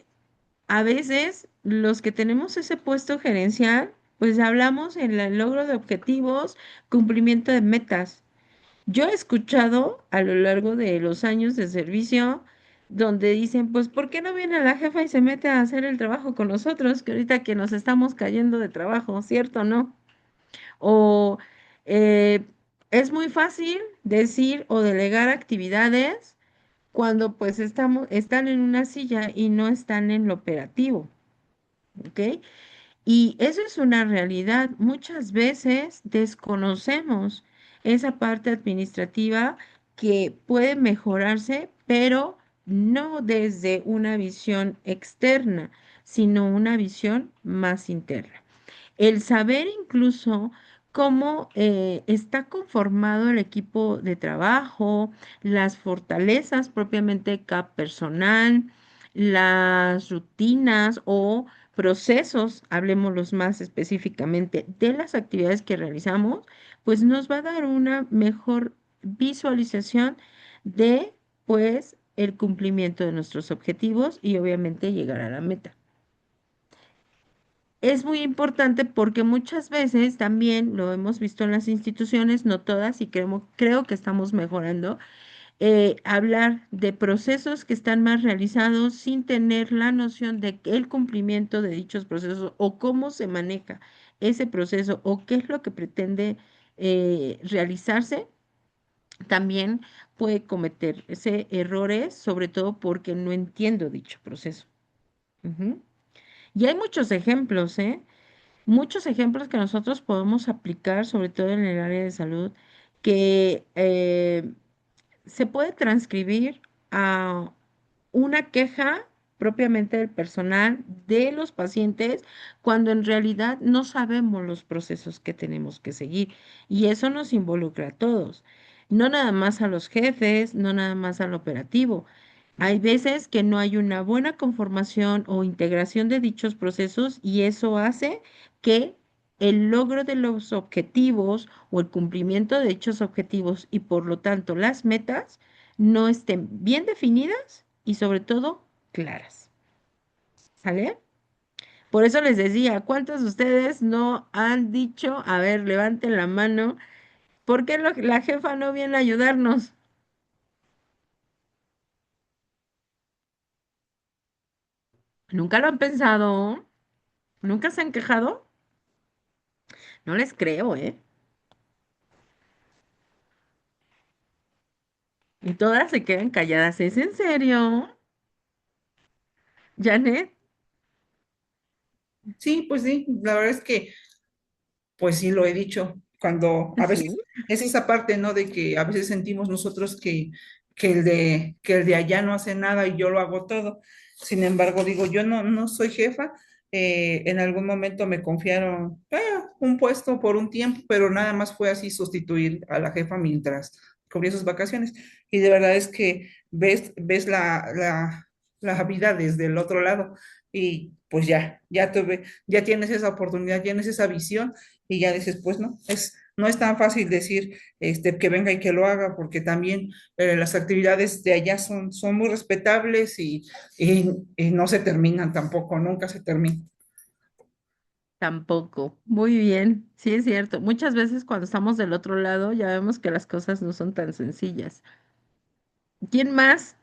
a veces los que tenemos ese puesto gerencial, pues hablamos en el logro de objetivos, cumplimiento de metas. Yo he escuchado a lo largo de los años de servicio donde dicen, pues, ¿por qué no viene la jefa y se mete a hacer el trabajo con nosotros? Que ahorita que nos estamos cayendo de trabajo, ¿cierto o no? O eh, es muy fácil decir o delegar actividades cuando pues están en una silla y no están en lo operativo, ¿ok? Y eso es una realidad. Muchas veces desconocemos esa parte administrativa que puede mejorarse, pero no desde una visión externa, sino una visión más interna. El saber incluso cómo está conformado el equipo de trabajo, las fortalezas propiamente de cada personal, las rutinas o procesos, hablemoslos más específicamente, de las actividades que realizamos, pues nos va a dar una mejor visualización de, pues, el cumplimiento de nuestros objetivos y obviamente llegar a la meta. Es muy importante porque muchas veces también lo hemos visto en las instituciones, no todas, y creo que estamos mejorando, hablar de procesos que están más realizados sin tener la noción de que el cumplimiento de dichos procesos o cómo se maneja ese proceso o qué es lo que pretende realizarse, también puede cometerse errores, sobre todo porque no entiendo dicho proceso. Ujú. Y hay muchos ejemplos, ¿eh? Muchos ejemplos que nosotros podemos aplicar, sobre todo en el área de salud, que se puede transcribir a una queja propiamente del personal, de los pacientes, cuando en realidad no sabemos los procesos que tenemos que seguir. Y eso nos involucra a todos, no nada más a los jefes, no nada más al operativo. Hay veces que no hay una buena conformación o integración de dichos procesos y eso hace que el logro de los objetivos o el cumplimiento de dichos objetivos y por lo tanto las metas no estén bien definidas y sobre todo claras. ¿Sale? Por eso les decía, ¿cuántos de ustedes no han dicho, a ver, levanten la mano, ¿por qué la jefa no viene a ayudarnos? ¿Nunca lo han pensado? ¿Nunca se han quejado? No les creo, ¿eh? Y todas se quedan calladas. ¿Es en serio, Janet? Sí, pues sí, la verdad es que pues sí, lo he dicho, cuando a veces Sí. es esa parte, ¿no? De que a veces sentimos nosotros que el de allá no hace nada y yo lo hago todo. Sin embargo, digo, yo no soy jefa. En algún momento me confiaron un puesto por un tiempo, pero nada más fue así sustituir a la jefa mientras cubría sus vacaciones. Y de verdad es que ves la vida desde el otro lado y pues ya tienes esa oportunidad, tienes esa visión y ya dices, pues no es tan fácil decir que venga y que lo haga, porque también las actividades de allá son muy respetables y no se terminan tampoco, nunca se terminan. Tampoco. Muy bien. Sí, es cierto. Muchas veces cuando estamos del otro lado ya vemos que las cosas no son tan sencillas. ¿Quién más?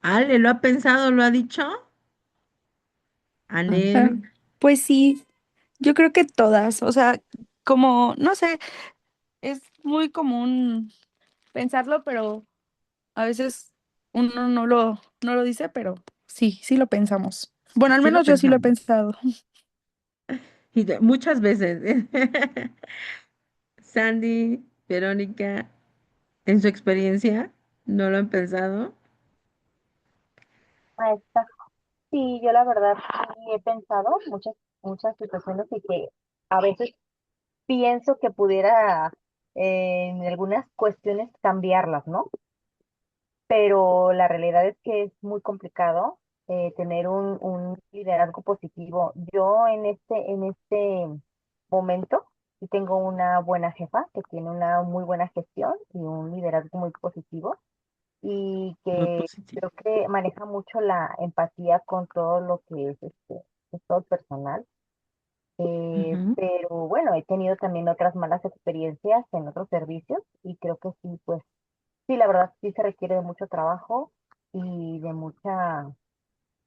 Ale, ¿lo ha pensado? ¿Lo ha dicho? Ah, Anel. pues sí, yo creo que todas, o sea, como, no sé, es muy común pensarlo, pero a veces uno no lo dice, pero sí, sí lo pensamos. Bueno, al Sí lo menos yo sí lo he pensamos. pensado. Y muchas veces. Sandy, Verónica, en su experiencia, ¿no lo han pensado? Exacto. Sí, yo la verdad sí he pensado muchas situaciones y que a veces pienso que pudiera en algunas cuestiones cambiarlas, ¿no? Pero la realidad es que es muy complicado tener un liderazgo positivo. Yo en este momento sí tengo una buena jefa que tiene una muy buena gestión y un liderazgo muy positivo y Muy que positivo. creo que maneja mucho la empatía con todo lo que es todo el personal. Ujú, Pero bueno, he tenido también otras malas experiencias en otros servicios y creo que sí, pues sí, la verdad sí se requiere de mucho trabajo y de mucha,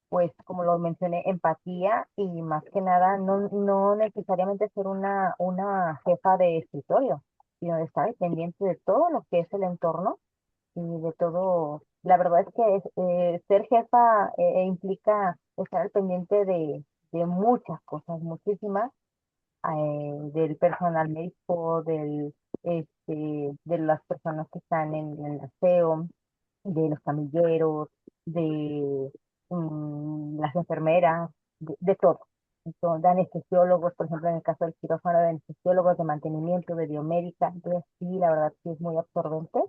pues como lo mencioné, empatía y más que nada no necesariamente ser una jefa de escritorio, sino de estar al pendiente de todo lo que es el entorno y de todo. La verdad es que ser jefa implica estar al pendiente de muchas cosas, muchísimas del personal médico, de las personas que están en el aseo, de los camilleros, de las enfermeras, de todo. De anestesiólogos, por ejemplo, en el caso del quirófano, de anestesiólogos, de mantenimiento, de biomédica. Entonces, sí, la verdad sí es muy absorbente.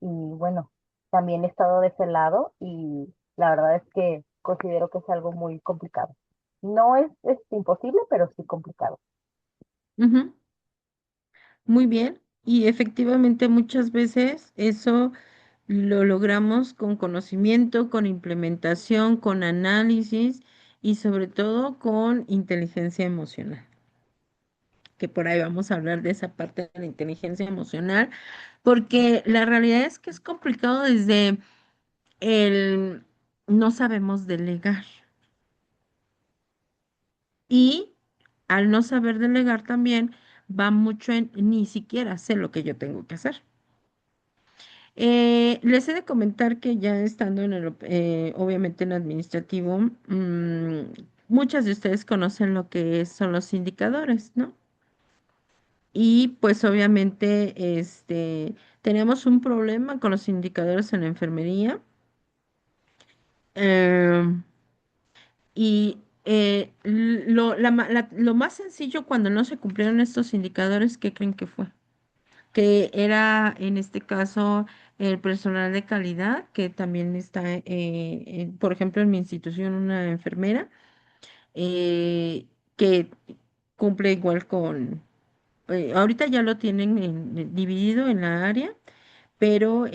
Y bueno, también he estado de ese lado y la verdad es que considero que es algo muy complicado. No es imposible, pero sí complicado. ujú. Muy bien. Y efectivamente muchas veces eso lo logramos con conocimiento, con implementación, con análisis y sobre todo con inteligencia emocional, que por ahí vamos a hablar de esa parte de la inteligencia emocional, porque la realidad es que es complicado desde el no sabemos delegar y al no saber delegar también va mucho en ni siquiera sé lo que yo tengo que hacer. Les he de comentar que ya estando en obviamente en administrativo, muchas de ustedes conocen lo que son los indicadores, ¿no? Y pues obviamente tenemos un problema con los indicadores en la enfermería. em, y lo más sencillo cuando no se cumplieron estos indicadores, ¿qué creen que fue? Que era en este caso el personal de calidad, que también está, por ejemplo, en mi institución una enfermera eh, que cumple igual ahorita ya lo tienen dividido en la área, pero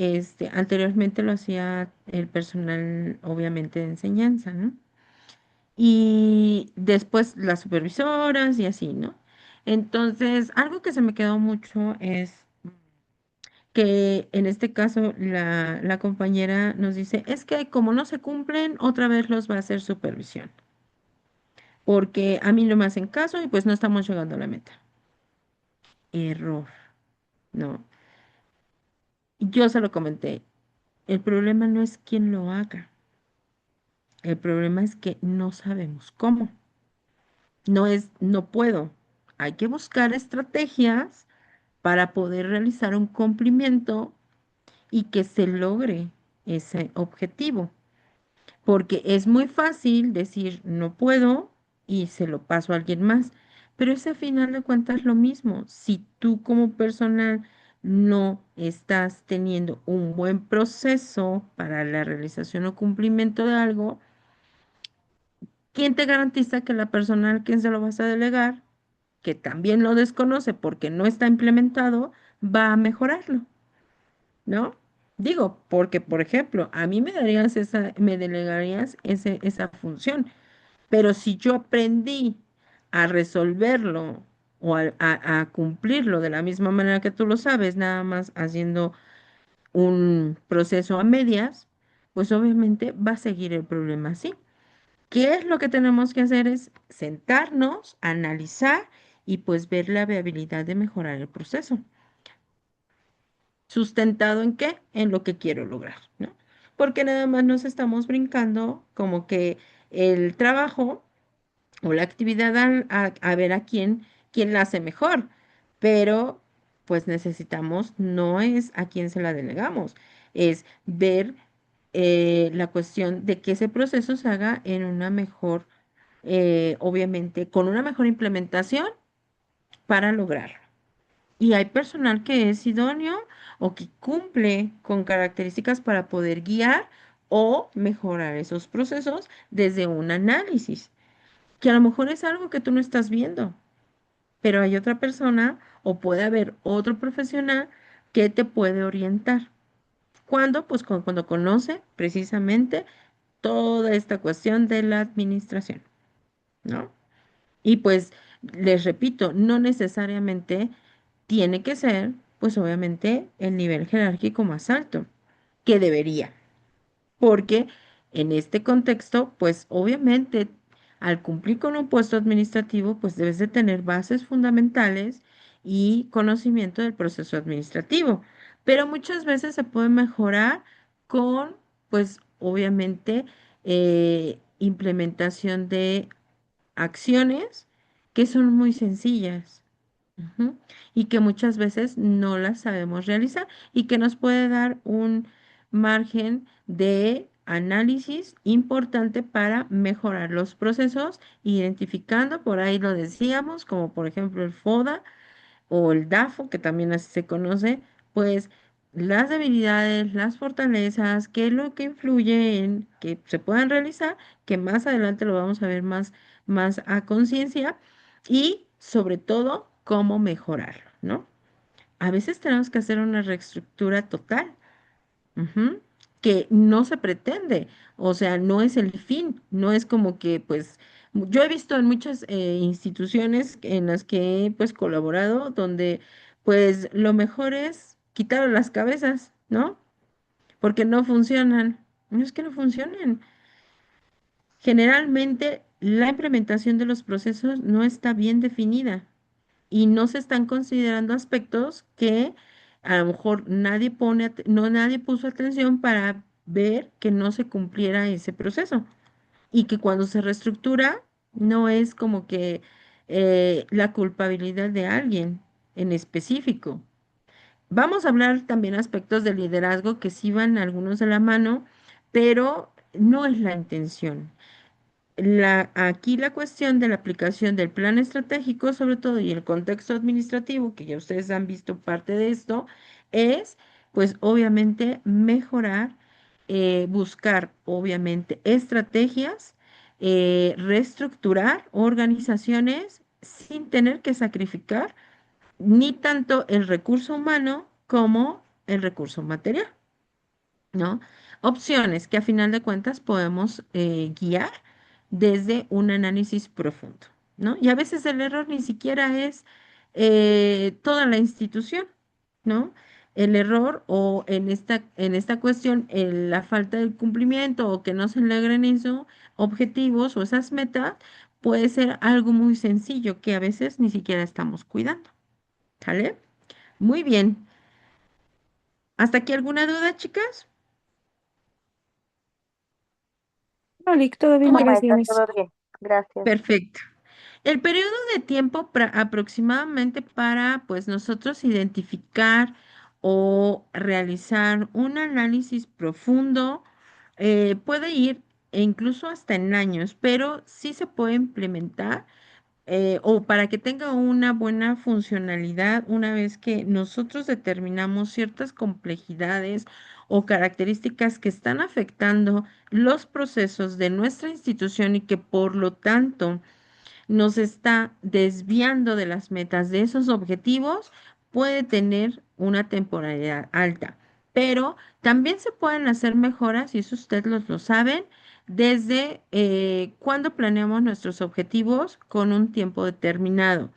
anteriormente lo hacía el personal, obviamente, de enseñanza, ¿no? Y después las supervisoras y así, ¿no? Entonces, algo que se me quedó mucho es que en este caso la compañera nos dice, es que como no se cumplen, otra vez los va a hacer supervisión, porque a mí no me hacen caso y pues no estamos llegando a la meta. Error, ¿no? Yo se lo comenté, el problema no es quién lo haga, el problema es que no sabemos cómo, no es, no puedo, hay que buscar estrategias para poder realizar un cumplimiento y que se logre ese objetivo. Porque es muy fácil decir no puedo y se lo paso a alguien más, pero es a final de cuentas lo mismo. Si tú como personal no estás teniendo un buen proceso para la realización o cumplimiento de algo, ¿quién te garantiza que la persona a quien se lo vas a delegar, que también lo desconoce porque no está implementado, va a mejorarlo? ¿No? Digo, porque, por ejemplo, a mí me delegarías esa función, pero si yo aprendí a resolverlo o a cumplirlo de la misma manera que tú lo sabes, nada más haciendo un proceso a medias, pues obviamente va a seguir el problema así. ¿Qué es lo que tenemos que hacer? Es sentarnos, analizar y pues ver la viabilidad de mejorar el proceso. ¿Sustentado en qué? En lo que quiero lograr, ¿no? Porque nada más nos estamos brincando como que el trabajo o la actividad a ver quién la hace mejor, pero pues necesitamos, no es a quién se la delegamos, es ver la cuestión de que ese proceso se haga en una mejor, obviamente, con una mejor implementación para lograrlo. Y hay personal que es idóneo o que cumple con características para poder guiar o mejorar esos procesos desde un análisis, que a lo mejor es algo que tú no estás viendo, pero hay otra persona o puede haber otro profesional que te puede orientar. ¿Cuándo? Pues cuando conoce precisamente toda esta cuestión de la administración, ¿no? Y pues les repito, no necesariamente tiene que ser, pues obviamente, el nivel jerárquico más alto, que debería, porque en este contexto, pues obviamente, al cumplir con un puesto administrativo, pues debes de tener bases fundamentales y conocimiento del proceso administrativo, pero muchas veces se puede mejorar con, pues obviamente, implementación de acciones que son muy sencillas. Ujú. Y que muchas veces no las sabemos realizar y que nos puede dar un margen de análisis importante para mejorar los procesos, identificando, por ahí lo decíamos, como por ejemplo el FODA o el DAFO, que también así se conoce, pues las debilidades, las fortalezas, qué es lo que influye en que se puedan realizar, que más adelante lo vamos a ver más a conciencia y sobre todo cómo mejorarlo, ¿no? A veces tenemos que hacer una reestructura total. Ujú. Que no se pretende, o sea, no es el fin, no es como que, pues, yo he visto en muchas instituciones en las que he, pues, colaborado, donde, pues, lo mejor es quitar las cabezas, ¿no? Porque no funcionan. No es que no funcionen. Generalmente, la implementación de los procesos no está bien definida y no se están considerando aspectos que a lo mejor nadie puso atención para ver que no se cumpliera ese proceso y que cuando se reestructura no es como que la culpabilidad de alguien en específico. Vamos a hablar también aspectos de liderazgo que sí van algunos de la mano, pero no es la intención. Aquí la cuestión de la aplicación del plan estratégico, sobre todo, y el contexto administrativo, que ya ustedes han visto parte de esto, es, pues, obviamente, mejorar, buscar, obviamente, estrategias, reestructurar organizaciones sin tener que sacrificar ni tanto el recurso humano como el recurso material, ¿no? Opciones que a final de cuentas podemos guiar desde un análisis profundo, ¿no? Y a veces el error ni siquiera es toda la institución, ¿no? El error o en esta cuestión, la falta de cumplimiento o que no se logren esos objetivos o esas metas puede ser algo muy sencillo que a veces ni siquiera estamos cuidando, ¿sale? Muy bien. ¿Hasta aquí alguna duda, chicas? No, Lick, todo bien, No, maestra, gracias. todo bien. Gracias. Perfecto. El periodo de tiempo aproximadamente para, pues, nosotros identificar o realizar un análisis profundo puede ir e incluso hasta en años, pero sí se puede implementar o para que tenga una buena funcionalidad una vez que nosotros determinamos ciertas complejidades o características que están afectando los procesos de nuestra institución y que por lo tanto nos está desviando de las metas de esos objetivos, puede tener una temporalidad alta. Pero también se pueden hacer mejoras, y eso ustedes lo saben, desde cuando planeamos nuestros objetivos con un tiempo determinado.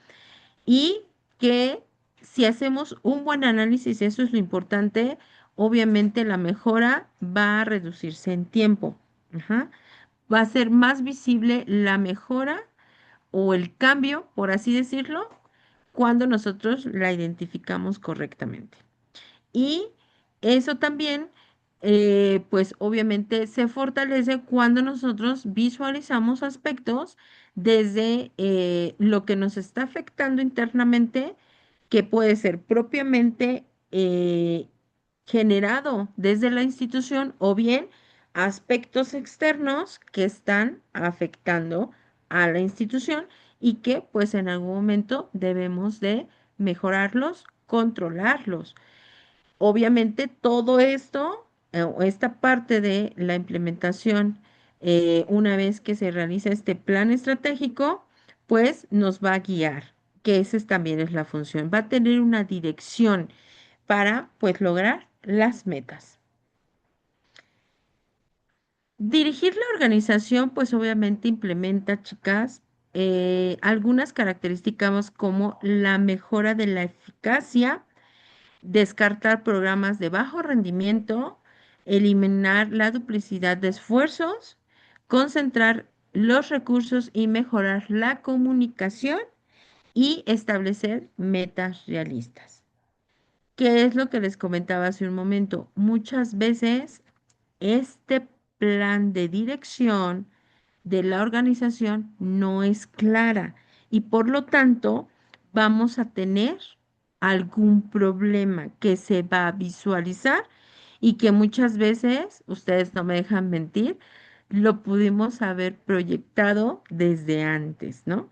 Y que si hacemos un buen análisis, eso es lo importante, obviamente la mejora va a reducirse en tiempo. Ajá. Va a ser más visible la mejora o el cambio, por así decirlo, cuando nosotros la identificamos correctamente. Y eso también, pues obviamente se fortalece cuando nosotros visualizamos aspectos desde lo que nos está afectando internamente, que puede ser propiamente generado desde la institución o bien aspectos externos que están afectando a la institución y que pues en algún momento debemos de mejorarlos, controlarlos. Obviamente todo esto, o esta parte de la implementación, una vez que se realiza este plan estratégico, pues nos va a guiar, que esa también es la función, va a tener una dirección para pues lograr las metas. Dirigir la organización, pues obviamente implementa, chicas, algunas características como la mejora de la eficacia, descartar programas de bajo rendimiento, eliminar la duplicidad de esfuerzos, concentrar los recursos y mejorar la comunicación y establecer metas realistas. ¿Qué es lo que les comentaba hace un momento? Muchas veces este plan de dirección de la organización no es clara y por lo tanto vamos a tener algún problema que se va a visualizar y que muchas veces, ustedes no me dejan mentir, lo pudimos haber proyectado desde antes, ¿no?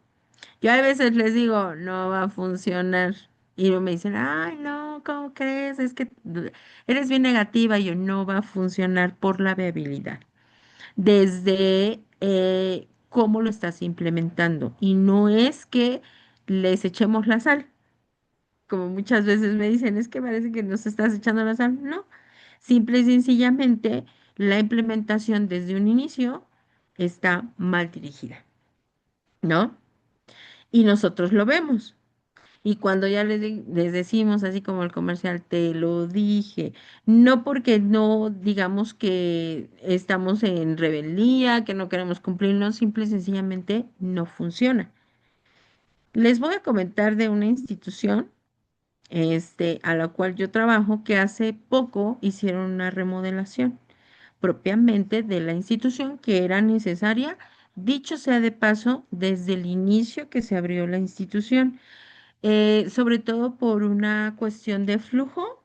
Yo a veces les digo, no va a funcionar. Y luego me dicen, ay, no, ¿cómo crees? Es que eres bien negativa. Y yo, no va a funcionar por la viabilidad. Desde cómo lo estás implementando. Y no es que les echemos la sal. Como muchas veces me dicen, es que parece que nos estás echando la sal. No, simple y sencillamente la implementación desde un inicio está mal dirigida, ¿no? Y nosotros lo vemos. Y cuando ya les decimos, así como el comercial, te lo dije, no porque no digamos que estamos en rebeldía, que no queremos cumplir, no, simple y sencillamente no funciona. Les voy a comentar de una institución, a la cual yo trabajo, que hace poco hicieron una remodelación propiamente de la institución que era necesaria, dicho sea de paso, desde el inicio que se abrió la institución, sobre todo por una cuestión de flujo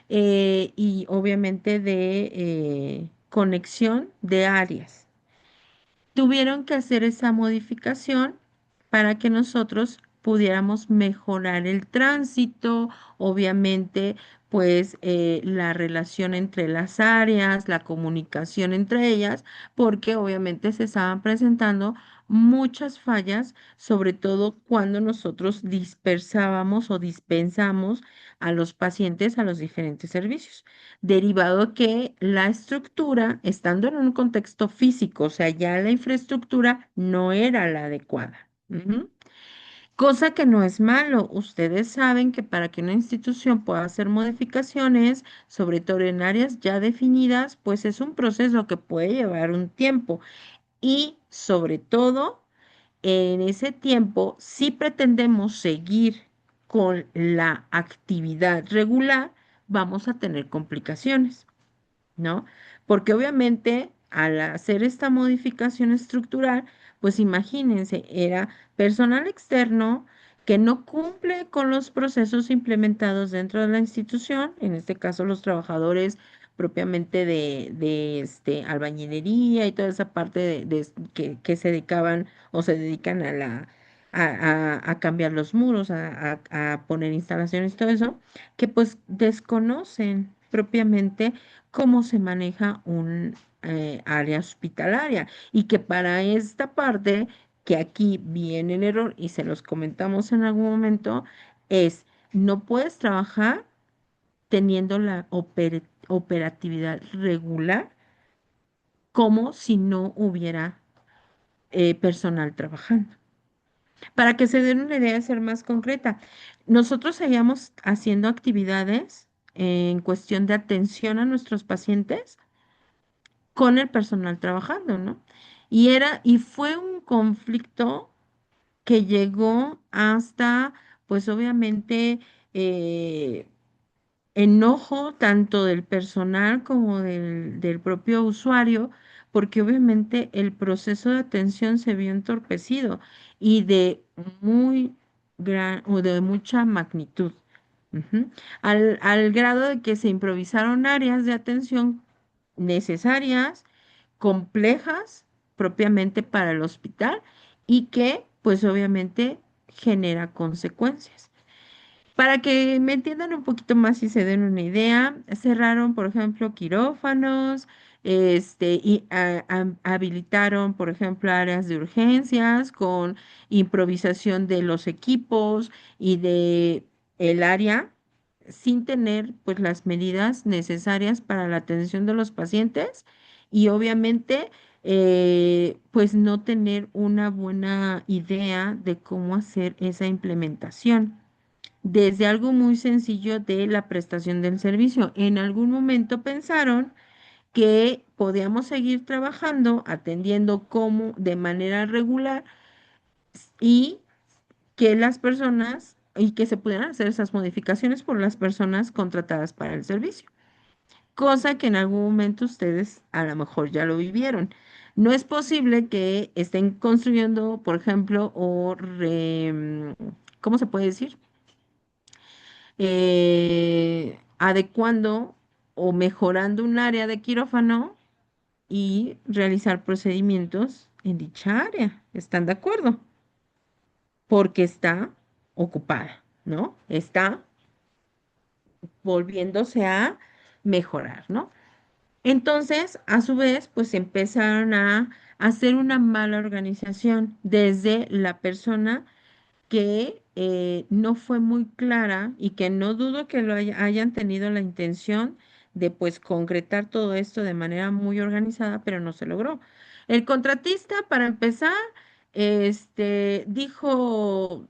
y obviamente de conexión de áreas. Tuvieron que hacer esa modificación para que nosotros pudiéramos mejorar el tránsito, obviamente, pues la relación entre las áreas, la comunicación entre ellas, porque obviamente se estaban presentando muchas fallas, sobre todo cuando nosotros dispersábamos o dispensamos a los pacientes a los diferentes servicios derivado que la estructura, estando en un contexto físico, o sea, ya la infraestructura no era la adecuada. Ujú. Cosa que no es malo. Ustedes saben que para que una institución pueda hacer modificaciones, sobre todo en áreas ya definidas, pues es un proceso que puede llevar un tiempo. Y sobre todo, en ese tiempo, si pretendemos seguir con la actividad regular, vamos a tener complicaciones. ¿No? Porque obviamente al hacer esta modificación estructural, pues imagínense, era personal externo que no cumple con los procesos implementados dentro de la institución, en este caso los trabajadores propiamente de albañilería y toda esa parte que se dedicaban o se dedican a a cambiar los muros, a poner instalaciones, todo eso, que pues desconocen propiamente cómo se maneja un área hospitalaria y que para esta parte, que aquí viene el error y se los comentamos en algún momento, es no puedes trabajar teniendo la operatividad regular como si no hubiera personal trabajando. Para que se den una idea de ser más concreta, nosotros seguíamos haciendo actividades en cuestión de atención a nuestros pacientes con el personal trabajando, ¿no? Y fue un conflicto que llegó hasta, pues obviamente, eh, enojo tanto del personal como del propio usuario, porque obviamente el proceso de atención se vio entorpecido y de muy gran o de mucha magnitud. Ujú. Al grado de que se improvisaron áreas de atención necesarias, complejas propiamente para el hospital y que pues obviamente genera consecuencias. Para que me entiendan un poquito más y se den una idea, cerraron, por ejemplo, quirófanos, y habilitaron, por ejemplo, áreas de urgencias con improvisación de los equipos y de el área sin tener pues las medidas necesarias para la atención de los pacientes y obviamente pues no tener una buena idea de cómo hacer esa implementación desde algo muy sencillo de la prestación del servicio. En algún momento pensaron que podíamos seguir trabajando, atendiendo como de manera regular y que las personas y que se pudieran hacer esas modificaciones por las personas contratadas para el servicio, cosa que en algún momento ustedes a lo mejor ya lo vivieron. No es posible que estén construyendo, por ejemplo, ¿cómo se puede decir? Adecuando o mejorando un área de quirófano y realizar procedimientos en dicha área. ¿Están de acuerdo? Porque está ocupada, ¿no? Está volviéndose a mejorar, ¿no? Entonces, a su vez, pues empezaron a hacer una mala organización desde la persona que no fue muy clara y que no dudo que hayan tenido la intención de pues concretar todo esto de manera muy organizada, pero no se logró. El contratista, para empezar, dijo,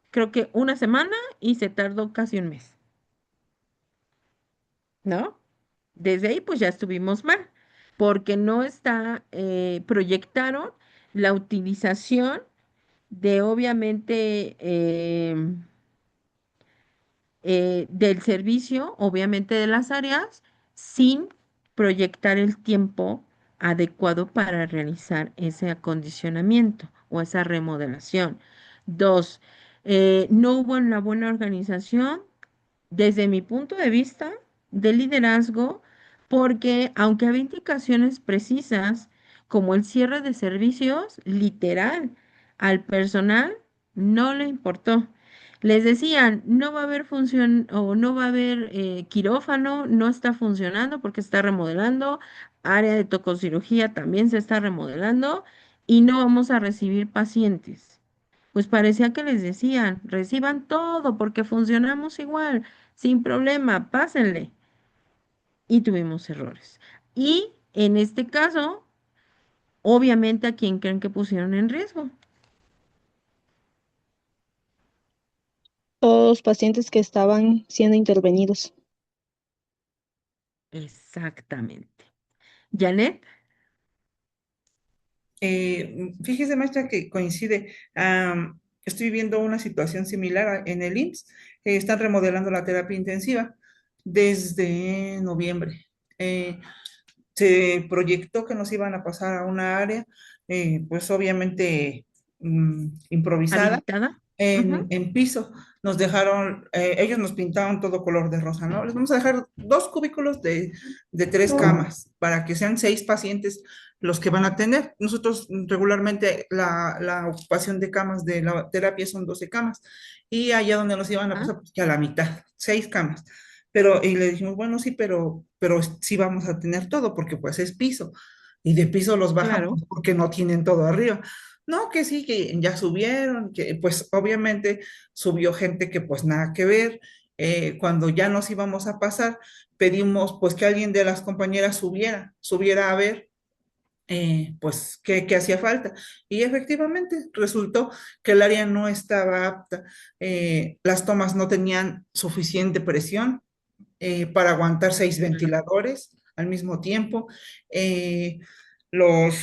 creo que una semana y se tardó casi un mes, ¿no? Desde ahí pues ya estuvimos mal, porque no está, proyectaron la utilización de obviamente del servicio, obviamente de las áreas, sin proyectar el tiempo adecuado para realizar ese acondicionamiento o esa remodelación. Dos, no hubo una buena organización desde mi punto de vista de liderazgo, porque aunque había indicaciones precisas, como el cierre de servicios, literal, al personal no le importó. Les decían, no va a haber función o no va a haber quirófano, no está funcionando porque está remodelando, área de tococirugía también se está remodelando y no vamos a recibir pacientes. Pues parecía que les decían, reciban todo porque funcionamos igual, sin problema, pásenle. Y tuvimos errores. Y en este caso, obviamente, ¿a quién creen que pusieron en riesgo? Todos los pacientes que estaban siendo intervenidos. Exactamente. Janet, Fíjese, maestra, que coincide. Estoy viviendo una situación similar en el IMSS. Están remodelando la terapia intensiva desde noviembre. Eh, Se proyectó que nos iban a pasar a una área, pues obviamente improvisada habilitada. Ujú. en piso. Nos dejaron, ellos nos pintaron todo color de rosa, ¿no? Les vamos a dejar dos cubículos de tres camas para que sean 6 pacientes los que van a tener. Nosotros regularmente la ocupación de camas de la terapia son 12 camas y allá donde nos iban a Ah, pasar, pues que a la mitad, 6 camas. Pero, y le dijimos, bueno, sí, pero sí vamos a tener todo porque pues es piso y de piso los bajamos claro, porque no tienen todo arriba. No, que sí, que ya subieron, que pues obviamente subió gente que pues nada que ver. Cuando ya nos íbamos a pasar, pedimos pues que alguien de las compañeras subiera a ver pues qué hacía falta. Y efectivamente resultó que el área no estaba apta, las tomas no tenían suficiente presión para aguantar 6 ventiladores al mismo tiempo. eh, los,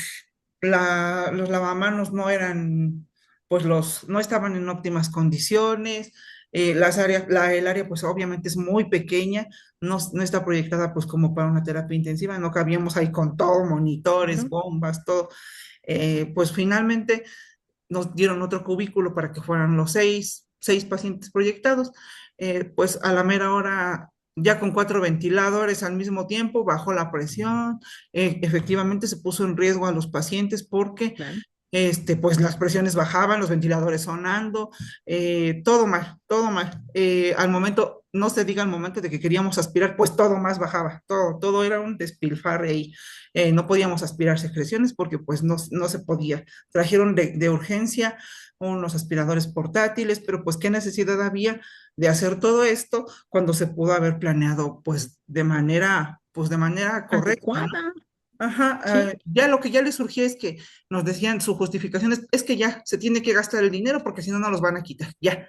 los lavamanos no eran, pues no estaban en óptimas condiciones. El área pues obviamente es muy pequeña, no está proyectada pues como para una terapia intensiva, no cabíamos ahí con todo, monitores, claro, bombas, todo. Pues finalmente nos dieron otro cubículo para que fueran los seis pacientes proyectados. Pues a la mera hora ya con 4 ventiladores al mismo tiempo, bajó la presión, efectivamente se puso en riesgo a los pacientes porque Claro. pues las presiones bajaban, los ventiladores sonando, todo mal, todo mal. Al momento, no se diga al momento de que queríamos aspirar, pues todo más bajaba, todo era un despilfarre ahí. No podíamos aspirar secreciones porque pues no se podía. Trajeron de urgencia unos aspiradores portátiles, pero pues qué necesidad había de hacer todo esto cuando se pudo haber planeado pues de manera correcta, ¿no? Adecuada. Ajá, Sí. ya lo que ya les surgió es que nos decían su justificación es que ya se tiene que gastar el dinero porque si no, no los van a quitar, ya.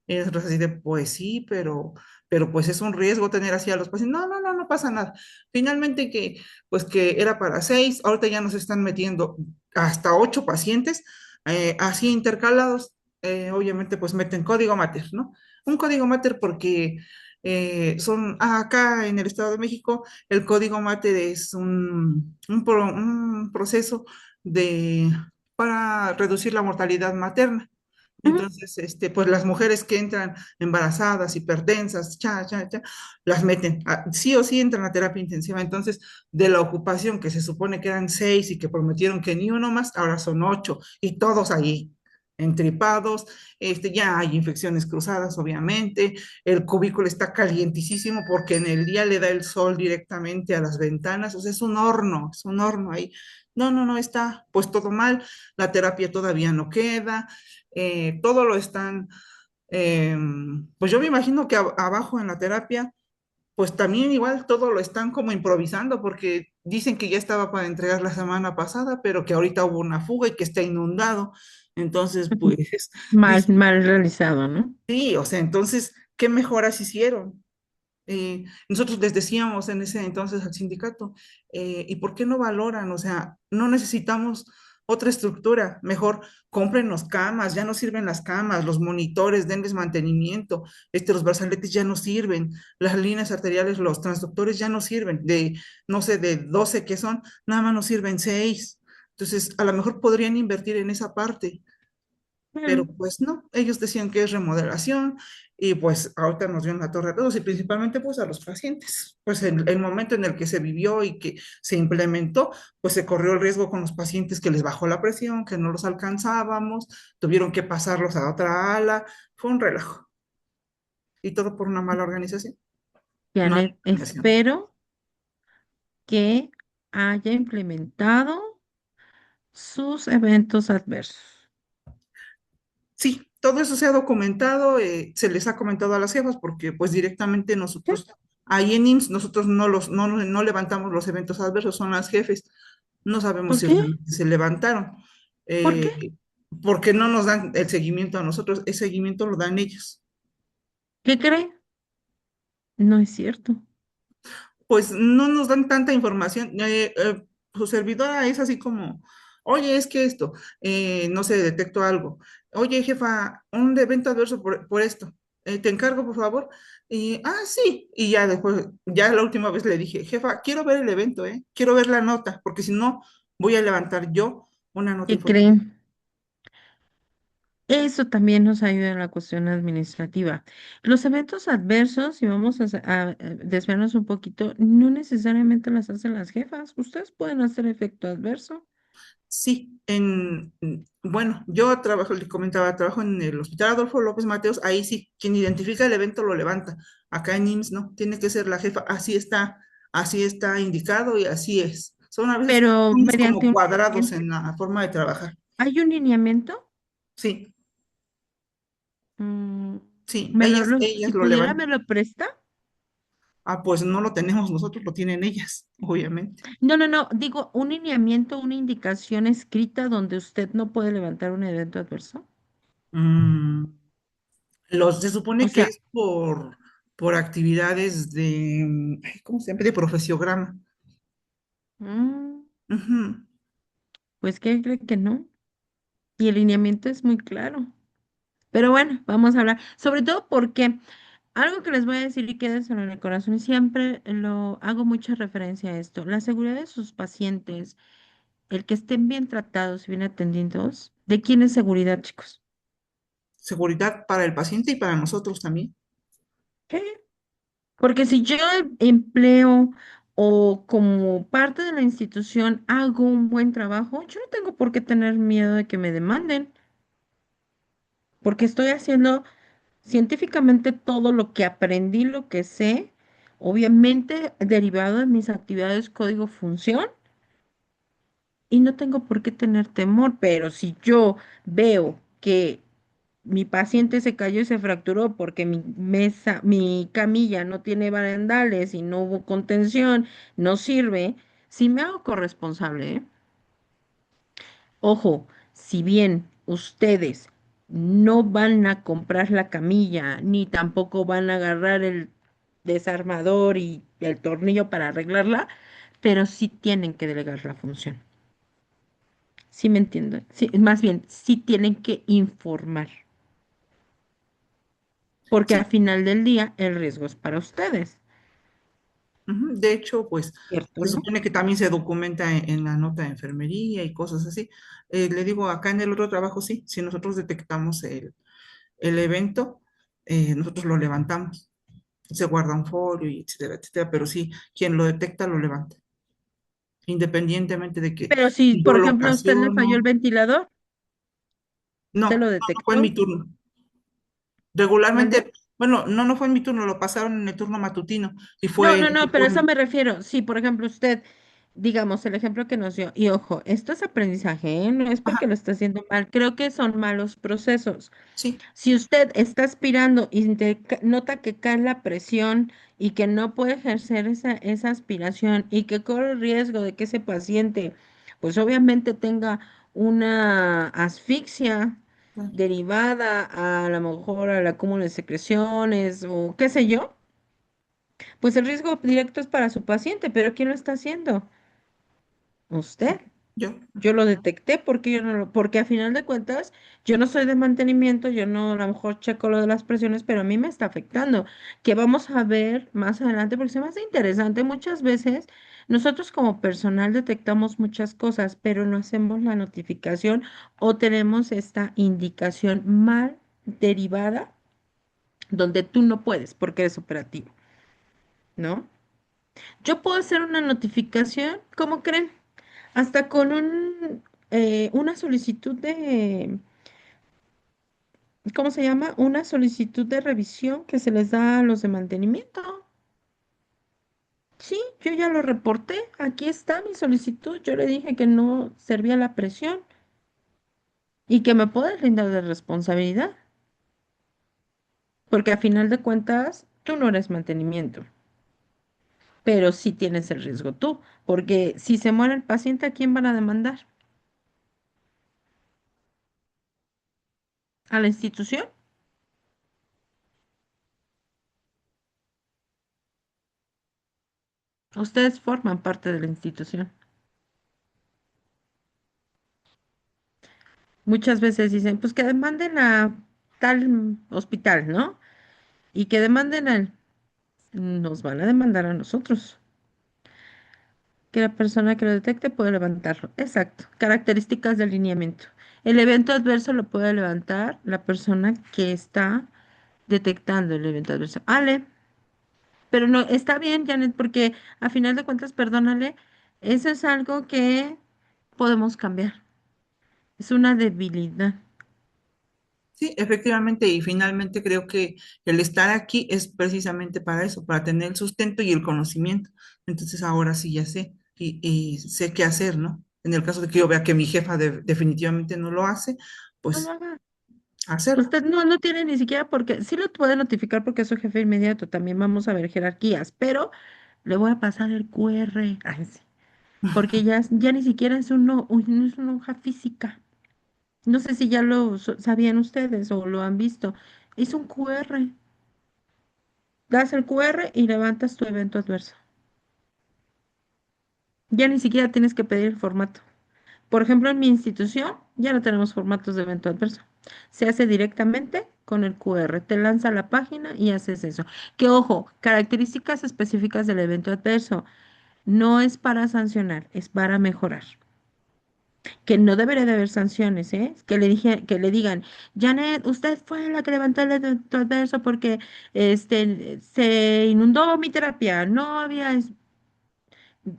Y nosotros así de, pues sí, pero pues es un riesgo tener así a los pacientes. No, no, no, no pasa nada. Finalmente pues que era para 6, ahorita ya nos están metiendo hasta 8 pacientes, así intercalados. Obviamente pues meten código mater, ¿no? Un código mater porque acá en el Estado de México el código mater es un proceso de, para reducir la mortalidad materna. Ujú. Entonces, pues las mujeres que entran embarazadas, hipertensas, las meten, sí o sí entran a terapia intensiva. Entonces, de la ocupación que se supone que eran 6 y que prometieron que ni uno más, ahora son 8 y todos ahí entripados, ya hay infecciones cruzadas, obviamente, el cubículo está calientísimo porque en el día le da el sol directamente a las ventanas, o sea, es un horno ahí. No, no, no, está pues todo mal, la terapia todavía no queda, todo lo están, eh, pues yo me imagino que abajo en la terapia, pues también igual todo lo están como improvisando porque dicen que ya estaba para entregar la semana pasada, pero que ahorita hubo una fuga y que está inundado. Entonces, Ujú. pues, Mal, dice, mal realizado, ¿no? sí, o sea, entonces, ¿qué mejoras hicieron? Nosotros les decíamos en ese entonces al sindicato, ¿y por qué no valoran? O sea, no necesitamos otra estructura, mejor cómprenos camas, ya no sirven las camas, los monitores, denles mantenimiento, los brazaletes ya no sirven, las líneas arteriales, los transductores ya no sirven, no sé, de 12 que son, nada más nos sirven 6. Entonces, a lo mejor podrían invertir en esa parte, pero Claro. pues no, ellos decían que es remodelación y pues ahorita nos dieron la torre a todos y principalmente pues a los pacientes. Pues el momento en el que se vivió y que se implementó, pues se corrió el riesgo con los pacientes que les bajó la presión, que no los alcanzábamos, tuvieron que pasarlos a otra ala, fue un relajo y todo por una mala organización. No hay Janet, planeación. espero que haya implementado sus eventos adversos. Sí, todo eso se ha documentado, se les ha comentado a las jefas porque pues directamente ¿Sí? nosotros, ahí en IMSS, nosotros no levantamos los eventos adversos, son las jefes. No sabemos ¿Por si qué? realmente se levantaron, ¿Por qué? eh, porque no nos dan el seguimiento a nosotros, el seguimiento lo dan ellos. ¿Qué cree? No es cierto. Pues no nos dan tanta información. Su servidora es así como, oye, es que esto, no sé, detecto algo. Oye, jefa, un evento adverso por esto. Te encargo, por favor. Sí. Y ya después, ya la última vez le dije, jefa, quiero ver el evento, ¿eh? Quiero ver la nota, porque si no, voy a levantar yo una nota ¿Qué informativa. creen? Eso también nos ayuda en la cuestión administrativa. Los eventos adversos, si vamos a desviarnos un poquito, no necesariamente las hacen las jefas. Ustedes pueden hacer efecto adverso. Sí, bueno, yo trabajo, le comentaba, trabajo en el Hospital Adolfo López Mateos, ahí sí, quien identifica el evento lo levanta. Acá en IMSS no, tiene que ser la jefa, así está indicado y así es. Son a veces Pero somos mediante como un cuadrados lineamiento. en la forma de trabajar. ¿Hay un lineamiento? Sí, Mm, sí, si ellas lo pudiera, levantan. ¿me lo presta? Pues no lo tenemos nosotros, lo tienen ellas, obviamente. No, no, no. Digo, un lineamiento, una indicación escrita donde usted no puede levantar un evento adverso. Mm, se O supone que sea, es por actividades ay, ¿cómo se llama? De profesiograma. mm, Ujú. pues, ¿qué cree que no? Y el lineamiento es muy claro. Pero bueno, vamos a hablar. Sobre todo porque algo que les voy a decir y quédese en el corazón, y siempre lo hago mucha referencia a esto. La seguridad de sus pacientes, el que estén bien tratados y bien atendidos, ¿de quién es seguridad, chicos? Seguridad para el paciente y para nosotros también. ¿Qué? Porque si yo empleo o como parte de la institución hago un buen trabajo, yo no tengo por qué tener miedo de que me demanden, porque estoy haciendo científicamente todo lo que aprendí, lo que sé, obviamente derivado de mis actividades código función, y no tengo por qué tener temor, pero si yo veo que mi paciente se cayó y se fracturó porque mi mesa, mi camilla no tiene barandales y no hubo contención, no sirve, sí me hago corresponsable, ¿eh? Ojo, si bien ustedes no van a comprar la camilla, ni tampoco van a agarrar el desarmador y el tornillo para arreglarla, pero sí tienen que delegar la función. ¿Sí me entienden? Sí, más bien, sí tienen que informar, porque al Sí, final del día el riesgo es para ustedes, ujú. De hecho, pues ¿cierto, se no? supone que también se documenta en la nota de enfermería y cosas así. Le digo, acá en el otro trabajo sí, si nosotros detectamos el evento, nosotros lo levantamos. Se guarda un folio y etcétera, etcétera, pero sí, quien lo detecta lo levanta, independientemente de que Pero si, yo por lo ejemplo, a usted le falló el ocasiono. ventilador, No, ¿usted no, lo no fue en mi detectó? turno. ¿Mande? Regularmente, bueno, no fue en mi turno, lo pasaron en el turno matutino y No, fue no, el no, pero a eso turno. me refiero. Si, por ejemplo, usted, digamos, el ejemplo que nos dio, y ojo, esto es aprendizaje, ¿eh? No es porque Ajá, lo está haciendo mal, creo que son malos procesos. sí, Si usted está aspirando y nota que cae la presión y que no puede ejercer esa aspiración y que corre el riesgo de que ese paciente, pues obviamente tenga una asfixia claro, derivada a lo mejor al acúmulo de secreciones o qué sé yo, pues el riesgo directo es para su paciente, pero ¿quién lo está haciendo? Usted. yo. Yo lo detecté porque yo no lo, porque a final de cuentas yo no soy de mantenimiento, yo no a lo mejor checo lo de las presiones, pero a mí me está afectando, que vamos a ver más adelante porque se me hace interesante. Muchas veces nosotros como personal detectamos muchas cosas, pero no hacemos la notificación o tenemos esta indicación mal derivada donde tú no puedes porque eres operativo, ¿no? Yo puedo hacer una notificación, ¿cómo creen? Hasta con una solicitud de, ¿cómo se llama? Una solicitud de revisión que se les da a los de mantenimiento. Sí, yo ya lo reporté. Aquí está mi solicitud. Yo le dije que no servía la presión y que me puedes lindar de responsabilidad, porque a final de cuentas tú no eres mantenimiento, pero sí tienes el riesgo tú, porque si se muere el paciente, ¿a quién van a demandar? ¿A la institución? Ustedes forman parte de la institución. Muchas veces dicen, pues que demanden a tal hospital, ¿no? Y que demanden al, nos van a demandar a nosotros. Que la persona que lo detecte puede levantarlo. Exacto. Características de alineamiento. El evento adverso lo puede levantar la persona que está detectando el evento adverso. Ale, pero no, está bien, Janet, porque a final de cuentas, perdónale, eso es algo que podemos cambiar. Es una debilidad. Sí, efectivamente, y finalmente creo que el estar aquí es precisamente para eso, para tener el sustento y el conocimiento. Entonces ahora sí ya sé y sé qué hacer, ¿no? En el caso de que yo vea que mi jefa definitivamente no lo hace, No lo pues haga. hacerlo. Usted no tiene ni siquiera porque, sí lo puede notificar porque es su jefe inmediato, también vamos a ver jerarquías, pero le voy a pasar el QR, ay, sí, porque ya ni siquiera es no es una hoja física. No sé si ya lo sabían ustedes o lo han visto. Es un QR. Das el QR y levantas tu evento adverso. Ya ni siquiera tienes que pedir el formato. Por ejemplo, en mi institución ya no tenemos formatos de evento adverso. Se hace directamente con el QR. Te lanza a la página y haces eso. Que ojo, características específicas del evento adverso. No es para sancionar, es para mejorar. que no debería de haber sanciones, ¿eh? Que le digan, Janet, usted fue la que levantó el evento adverso porque se inundó mi terapia, no había.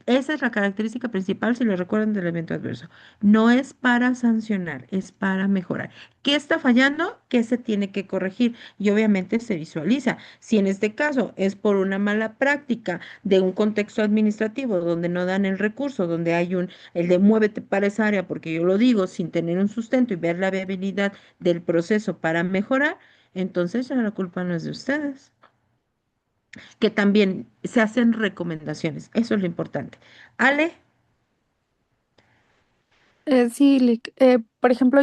Esa es la característica principal, si lo recuerdan, del evento adverso. No es para sancionar, es para mejorar. ¿Qué está fallando? ¿Qué se tiene que corregir? Y obviamente se visualiza. Si en este caso es por una mala práctica de un contexto administrativo donde no dan el recurso, donde hay el de muévete para esa área, porque yo lo digo sin tener un sustento y ver la viabilidad del proceso para mejorar, entonces ya la culpa no es de ustedes, que también se hacen recomendaciones. Eso es lo importante. Ale, Sí, por ejemplo,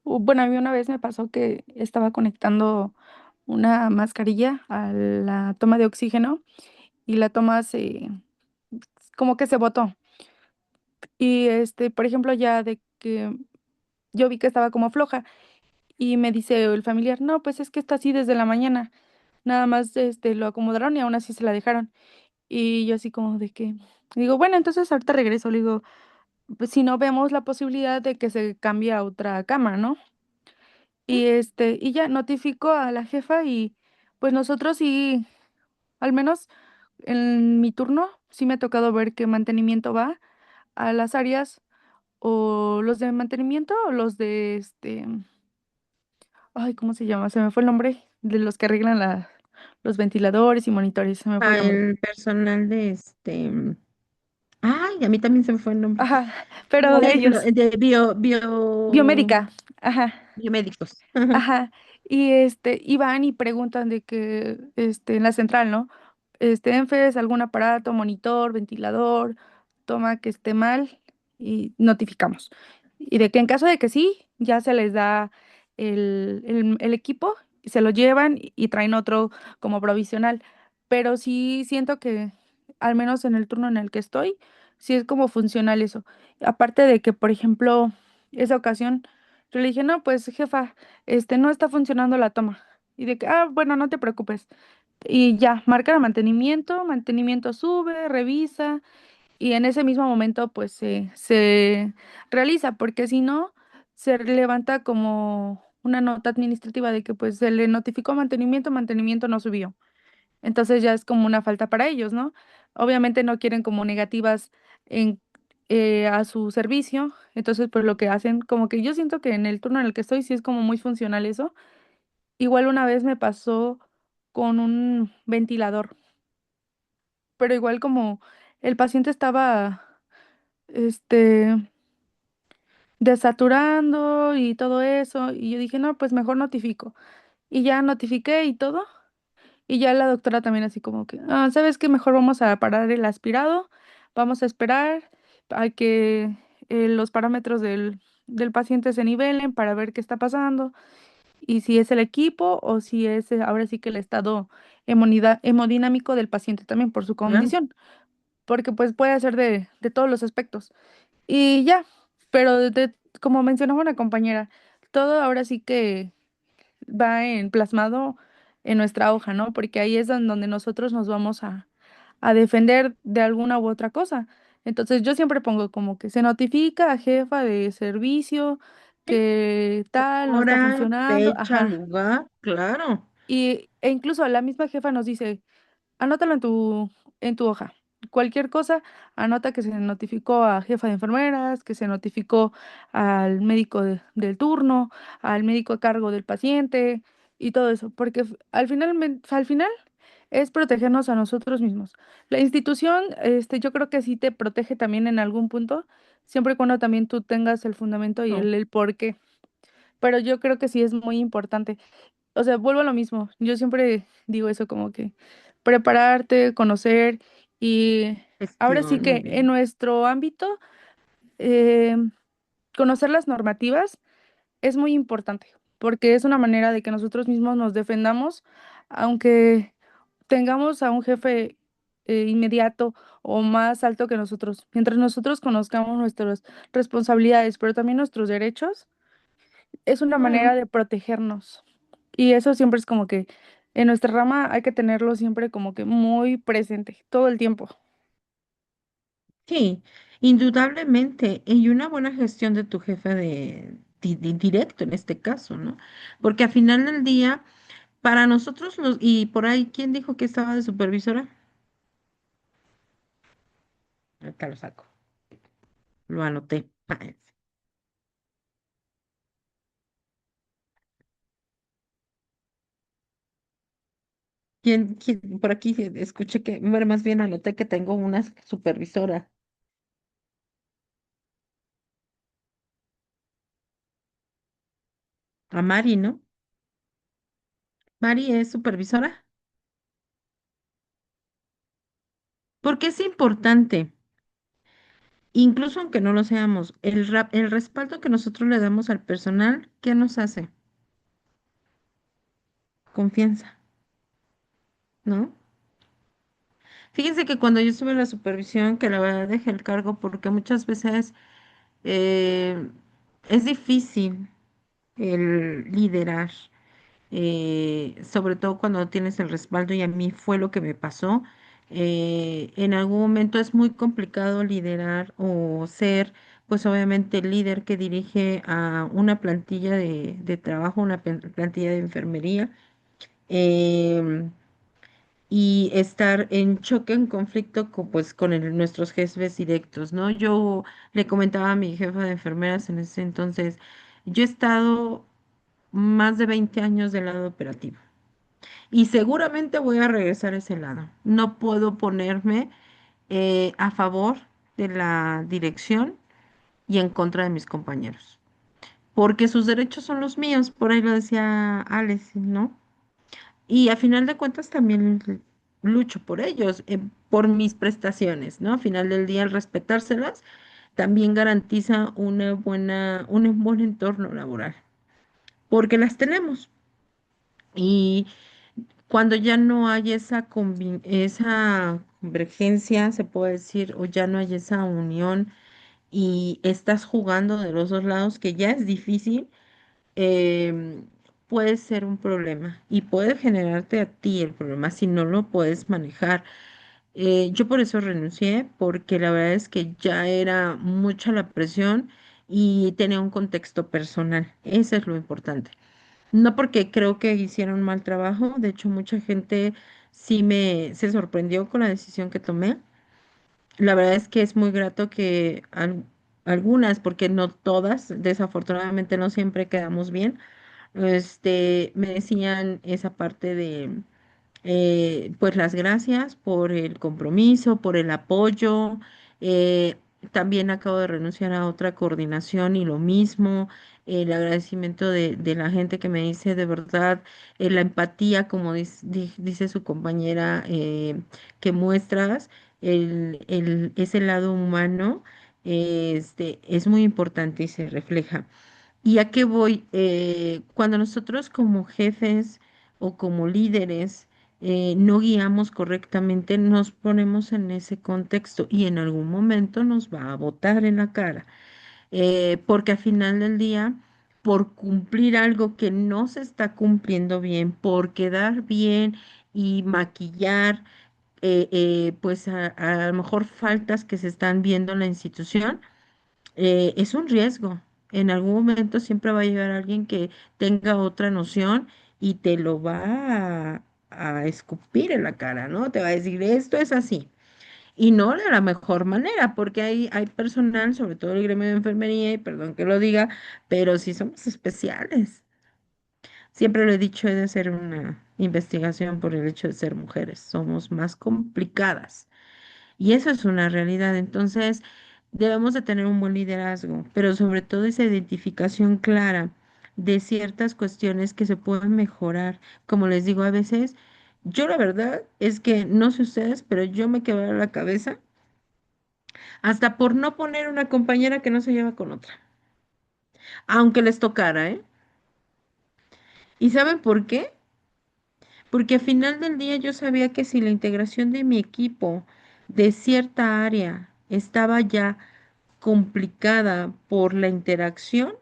bueno, a mí una vez me pasó que estaba conectando una mascarilla a la toma de oxígeno y la toma como que se botó. Y por ejemplo, ya de que yo vi que estaba como floja y me dice el familiar, no, pues es que está así desde la mañana. Nada más lo acomodaron y aún así se la dejaron. Y yo así como de que, digo, bueno, entonces ahorita regreso. Le digo, pues si no vemos la posibilidad de que se cambie a otra cama, ¿no? Y ya notificó a la jefa y pues nosotros sí, al menos en mi turno, sí me ha tocado ver que mantenimiento va a las áreas o los de mantenimiento o los de ay, ¿cómo se llama? Se me fue el nombre de los que arreglan los ventiladores y monitores, se me fue el nombre. el personal de Ay, a mí también se me fue el nombre. Ajá, pero De, ellos, de biomédica, ajá. biomédicos. Ajá, y y van y preguntan de que en la central, ¿no? ENFES, algún aparato, monitor, ventilador, toma que esté mal y notificamos. Y de que en caso de que sí, ya se les da el equipo, y se lo llevan y traen otro como provisional. Pero sí siento que, al menos en el turno en el que estoy, sí es como funcional eso. Aparte de que, por ejemplo, esa ocasión, yo le dije, no, pues jefa, no está funcionando la toma. Y de que, bueno, no te preocupes. Y ya, marca el mantenimiento, mantenimiento sube, revisa y en ese mismo momento pues se realiza, porque si no, se levanta como una nota administrativa de que pues se le notificó mantenimiento, mantenimiento no subió. Entonces ya es como una falta para ellos, ¿no? Obviamente no quieren como negativas en, a su servicio, entonces pues lo que hacen, como que yo siento que en el turno en el que estoy sí es como muy funcional eso. Igual una vez me pasó con un ventilador, pero igual como el paciente estaba, este, desaturando y todo eso, y yo dije, no, pues mejor notifico. Y ya notifiqué y todo, y ya la doctora también así como que, ¿sabes qué? Mejor vamos a parar el aspirado, vamos a esperar a que los parámetros del paciente se nivelen para ver qué está pasando, y si es el equipo o si es ahora sí que el estado hemodinámico del paciente también por su Claro. condición, porque pues puede ser de todos los aspectos. Y ya, pero como mencionaba una compañera, todo ahora sí que va en plasmado en nuestra hoja, ¿no? Porque ahí es donde nosotros nos vamos a defender de alguna u otra cosa. Entonces yo siempre pongo como que se notifica a jefa de servicio Sí. que tal no está Hora, funcionando, fecha, ajá. lugar, claro. E incluso la misma jefa nos dice, anótalo en tu hoja. Cualquier cosa, anota que se notificó a jefa de enfermeras, que se notificó al médico del turno, al médico a cargo del paciente y todo eso, porque al final es protegernos a nosotros mismos. La institución, yo creo que sí te protege también en algún punto, siempre y cuando también tú tengas el fundamento y No, el por qué. Pero yo creo que sí es muy importante. O sea, vuelvo a lo mismo. Yo siempre digo eso como que prepararte, conocer y ahora sí gestión, muy que en bien. nuestro ámbito, eh, conocer las normativas es muy importante porque es una manera de que nosotros mismos nos defendamos, aunque tengamos a un jefe inmediato o más alto que nosotros. Mientras nosotros conozcamos nuestras responsabilidades, pero también nuestros derechos, es una Claro. manera de protegernos. Y eso siempre es como que en nuestra rama hay que tenerlo siempre como que muy presente, todo el tiempo. Sí, Indudablemente, y una buena gestión de tu jefe directo en este caso, ¿no? Porque al final del día, para nosotros y por ahí, ¿quién dijo que estaba de supervisora? Acá lo saco, lo anoté. Por aquí escuché que, bueno, más bien anoté que tengo una supervisora, a Mari, ¿no? Mari es supervisora, porque es importante, incluso aunque no lo seamos, el respaldo que nosotros le damos al personal, ¿qué nos hace? Confianza, ¿no? Fíjense que cuando yo estuve en la supervisión, que la verdad dejé el cargo porque muchas veces eh, es difícil el liderar, sobre todo cuando no tienes el respaldo y a mí fue lo que me pasó. En algún momento es muy complicado liderar o ser, pues obviamente el líder que dirige a una plantilla de trabajo, una plantilla de enfermería. em, y estar en choque, en conflicto con, pues, con nuestros jefes directos, ¿no? Yo le comentaba a mi jefa de enfermeras en ese entonces, yo he estado más de 20 años del lado operativo y seguramente voy a regresar a ese lado. No puedo ponerme a favor de la dirección y en contra de mis compañeros, porque sus derechos son los míos, por ahí lo decía Alex, ¿no? Y a final de cuentas también lucho por ellos, por mis prestaciones, ¿no? A final del día, el respetárselas también garantiza un buen entorno laboral, porque las tenemos. Y cuando ya no hay esa convergencia, se puede decir, o ya no hay esa unión y estás jugando de los dos lados, que ya es difícil, em, puede ser un problema y puede generarte a ti el problema si no lo puedes manejar. Yo por eso renuncié, porque la verdad es que ya era mucha la presión y tenía un contexto personal. Eso es lo importante. No porque creo que hicieron un mal trabajo, de hecho mucha gente se sorprendió con la decisión que tomé. La verdad es que es muy grato que algunas, porque no todas, desafortunadamente no siempre quedamos bien, me decían esa parte de, pues las gracias por el compromiso, por el apoyo. eh, También acabo de renunciar a otra coordinación y lo mismo, el agradecimiento de la gente que me dice de verdad, la empatía, como dice su compañera, que muestras, ese lado humano, es muy importante y se refleja. ¿Y a qué voy? Cuando nosotros como jefes o como líderes no guiamos correctamente, nos ponemos en ese contexto y en algún momento nos va a botar en la cara, porque al final del día, por cumplir algo que no se está cumpliendo bien, por quedar bien y maquillar, pues a lo mejor faltas que se están viendo en la institución, es un riesgo. En algún momento siempre va a llegar alguien que tenga otra noción y te lo va a escupir en la cara, ¿no? Te va a decir, esto es así. Y no de la mejor manera, porque hay personal, sobre todo el gremio de enfermería, y perdón que lo diga, pero sí somos especiales. Siempre lo he dicho, he de hacer una investigación por el hecho de ser mujeres. Somos más complicadas. Y eso es una realidad. Entonces, debemos de tener un buen liderazgo, pero sobre todo esa identificación clara de ciertas cuestiones que se pueden mejorar. Como les digo, a veces, yo la verdad es que no sé ustedes, pero yo me quebré la cabeza hasta por no poner una compañera que no se lleva con otra, aunque les tocara, ¿eh? ¿Y saben por qué? Porque al final del día yo sabía que si la integración de mi equipo de cierta área estaba ya complicada por la interacción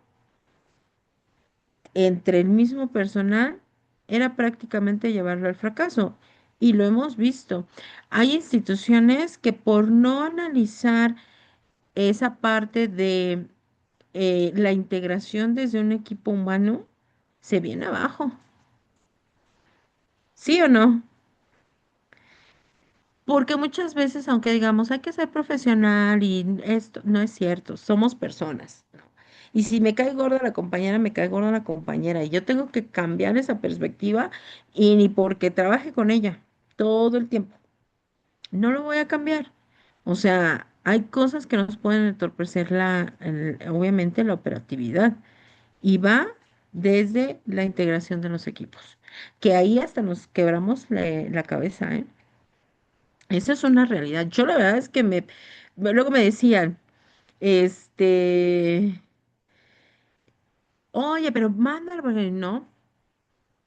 entre el mismo personal, era prácticamente llevarlo al fracaso. Y lo hemos visto. Hay instituciones que por no analizar esa parte de la integración desde un equipo humano se viene abajo. ¿Sí o no? Porque muchas veces, aunque digamos hay que ser profesional y esto, no es cierto, somos personas, ¿no? Y si me cae gorda la compañera, me cae gorda la compañera. Y yo tengo que cambiar esa perspectiva y ni porque trabaje con ella todo el tiempo. No lo voy a cambiar. O sea, hay cosas que nos pueden entorpecer obviamente la operatividad. Y va desde la integración de los equipos. Que ahí hasta nos quebramos la cabeza, ¿eh? Esa es una realidad. Yo la verdad es que luego me decían, este, oye, pero mándalo, porque no,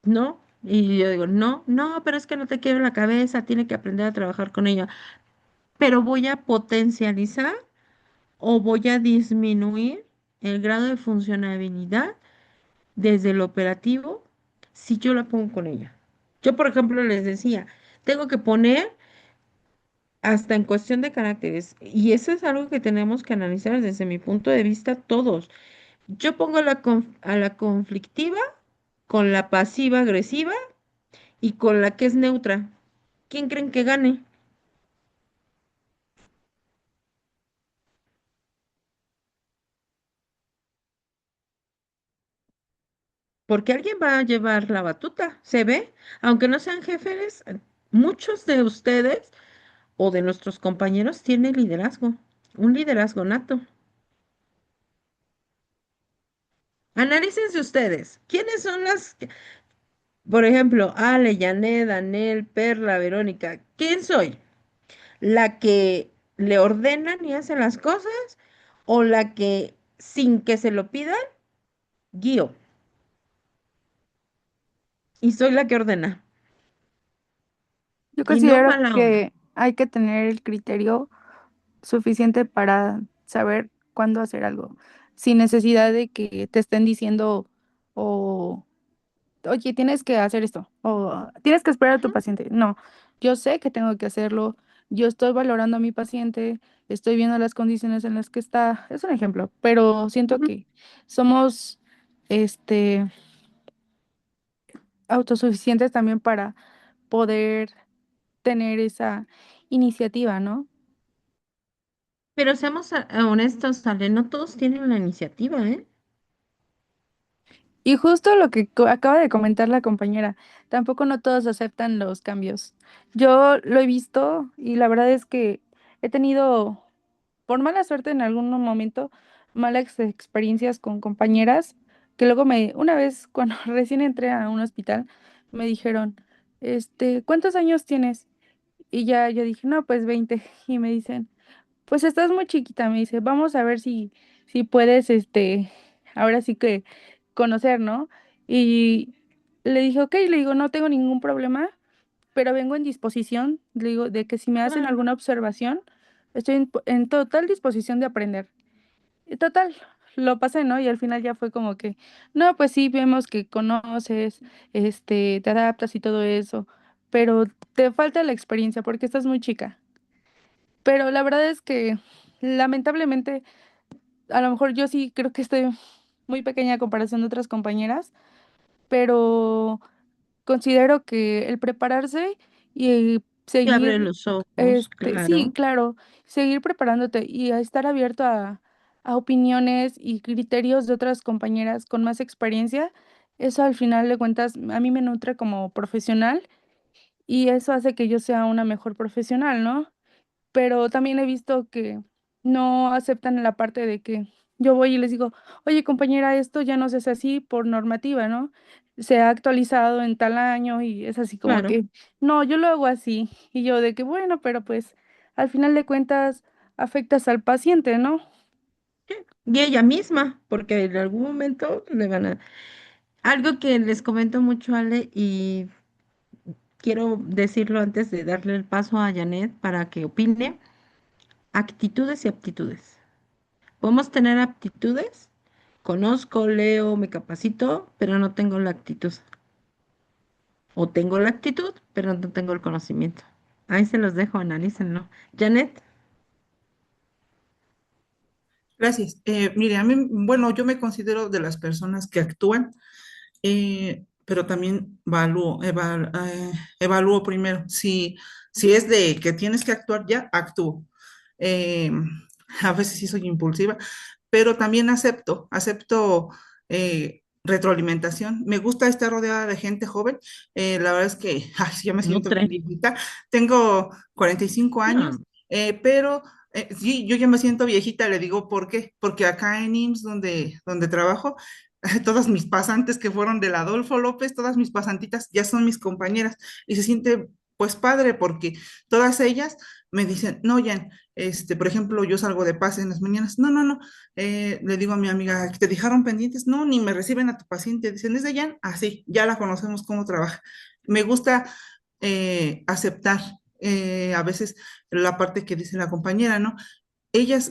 no. Y yo digo, no, no, pero es que no te quiero la cabeza, tiene que aprender a trabajar con ella. Pero voy a potencializar o voy a disminuir el grado de funcionabilidad desde el operativo si yo la pongo con ella. Yo, por ejemplo, les decía, tengo que poner hasta en cuestión de caracteres. Y eso es algo que tenemos que analizar desde mi punto de vista todos. Yo pongo a la conflictiva con la pasiva agresiva y con la que es neutra. ¿Quién creen que gane? Porque alguien va a llevar la batuta, ¿se ve? Aunque no sean jefes, muchos de ustedes o de nuestros compañeros tienen liderazgo, un liderazgo nato. Analícense ustedes. ¿Quiénes son por ejemplo, Ale, Janet, Anel, Perla, Verónica? ¿Quién soy? ¿La que le ordenan y hace las cosas o la que sin que se lo pidan, guío? Y soy la que ordena. Yo Y no considero mala onda. que hay que tener el criterio suficiente para saber cuándo hacer algo, sin necesidad de que te estén diciendo o, oye, tienes que hacer esto o tienes que esperar a tu Ujú. paciente. No, yo sé que tengo que hacerlo, yo estoy valorando a mi paciente, estoy viendo las condiciones en las que está. Es un ejemplo, pero siento Ujú. que somos, este, autosuficientes también para poder tener esa iniciativa, ¿no? Pero seamos honestos, Ale, no todos tienen la iniciativa, ¿eh? Y justo lo que acaba de comentar la compañera, tampoco no todos aceptan los cambios. Yo lo he visto y la verdad es que he tenido, por mala suerte en algún momento, malas experiencias con compañeras que luego una vez cuando recién entré a un hospital, me dijeron, ¿cuántos años tienes? Y ya yo dije, no, pues 20. Y me dicen, pues estás muy chiquita, me dice, vamos a ver si puedes, ahora sí que conocer, ¿no? Y le dije, ok, le digo, no tengo ningún problema, pero vengo en disposición, le digo, de que si me hacen Claro. alguna observación, estoy en total disposición de aprender. Y total, lo pasé, ¿no? Y al final ya fue como que, no, pues sí, vemos que conoces, te adaptas y todo eso, pero te falta la experiencia porque estás muy chica. Pero la verdad es que lamentablemente, a lo mejor yo sí creo que estoy muy pequeña a comparación de otras compañeras, pero considero que el prepararse y Y abre seguir, los ojos, sí, claro. claro, seguir preparándote y a estar abierto a opiniones y criterios de otras compañeras con más experiencia, eso al final de cuentas a mí me nutre como profesional y eso hace que yo sea una mejor profesional, ¿no? Pero también he visto que no aceptan la parte de que yo voy y les digo, oye compañera, esto ya no se hace así por normativa, ¿no? Se ha actualizado en tal año y es así como Claro. que, no, yo lo hago así. Y yo de que, bueno, pero pues al final de cuentas afectas al paciente, ¿no? Y ella misma, porque en algún momento le van a... Algo que les comento mucho, Ale, y quiero decirlo antes de darle el paso a Janet para que opine, actitudes y aptitudes. Podemos tener aptitudes, conozco, leo, me capacito, pero no tengo la actitud. O tengo la actitud, pero no tengo el conocimiento. Ahí se los dejo, analícenlo. Janet, Gracias. Mire, a mí, bueno, yo me considero de las personas que actúan, pero también evalúo primero. Si es de que tienes que actuar ya, actúo. Eh, a veces sí soy impulsiva, pero también acepto retroalimentación. Me gusta estar rodeada de gente joven. La verdad es que ay, sí, ya me siento bien Nutre. viejita. Tengo 45 años, No, pero sí, yo ya me siento viejita, le digo, ¿por qué? Porque acá en IMSS, donde trabajo, todas mis pasantes que fueron del Adolfo López, todas mis pasantitas ya son mis compañeras y se siente pues padre porque todas ellas me dicen, no, Jan, por ejemplo, yo salgo de pase en las mañanas, no, no, no, le digo a mi amiga, ¿te dejaron pendientes? No, ni me reciben a tu paciente, dicen, ¿es de Jan? Así, ya la conocemos cómo trabaja. Me gusta aceptar a veces la parte que dice la compañera, ¿no?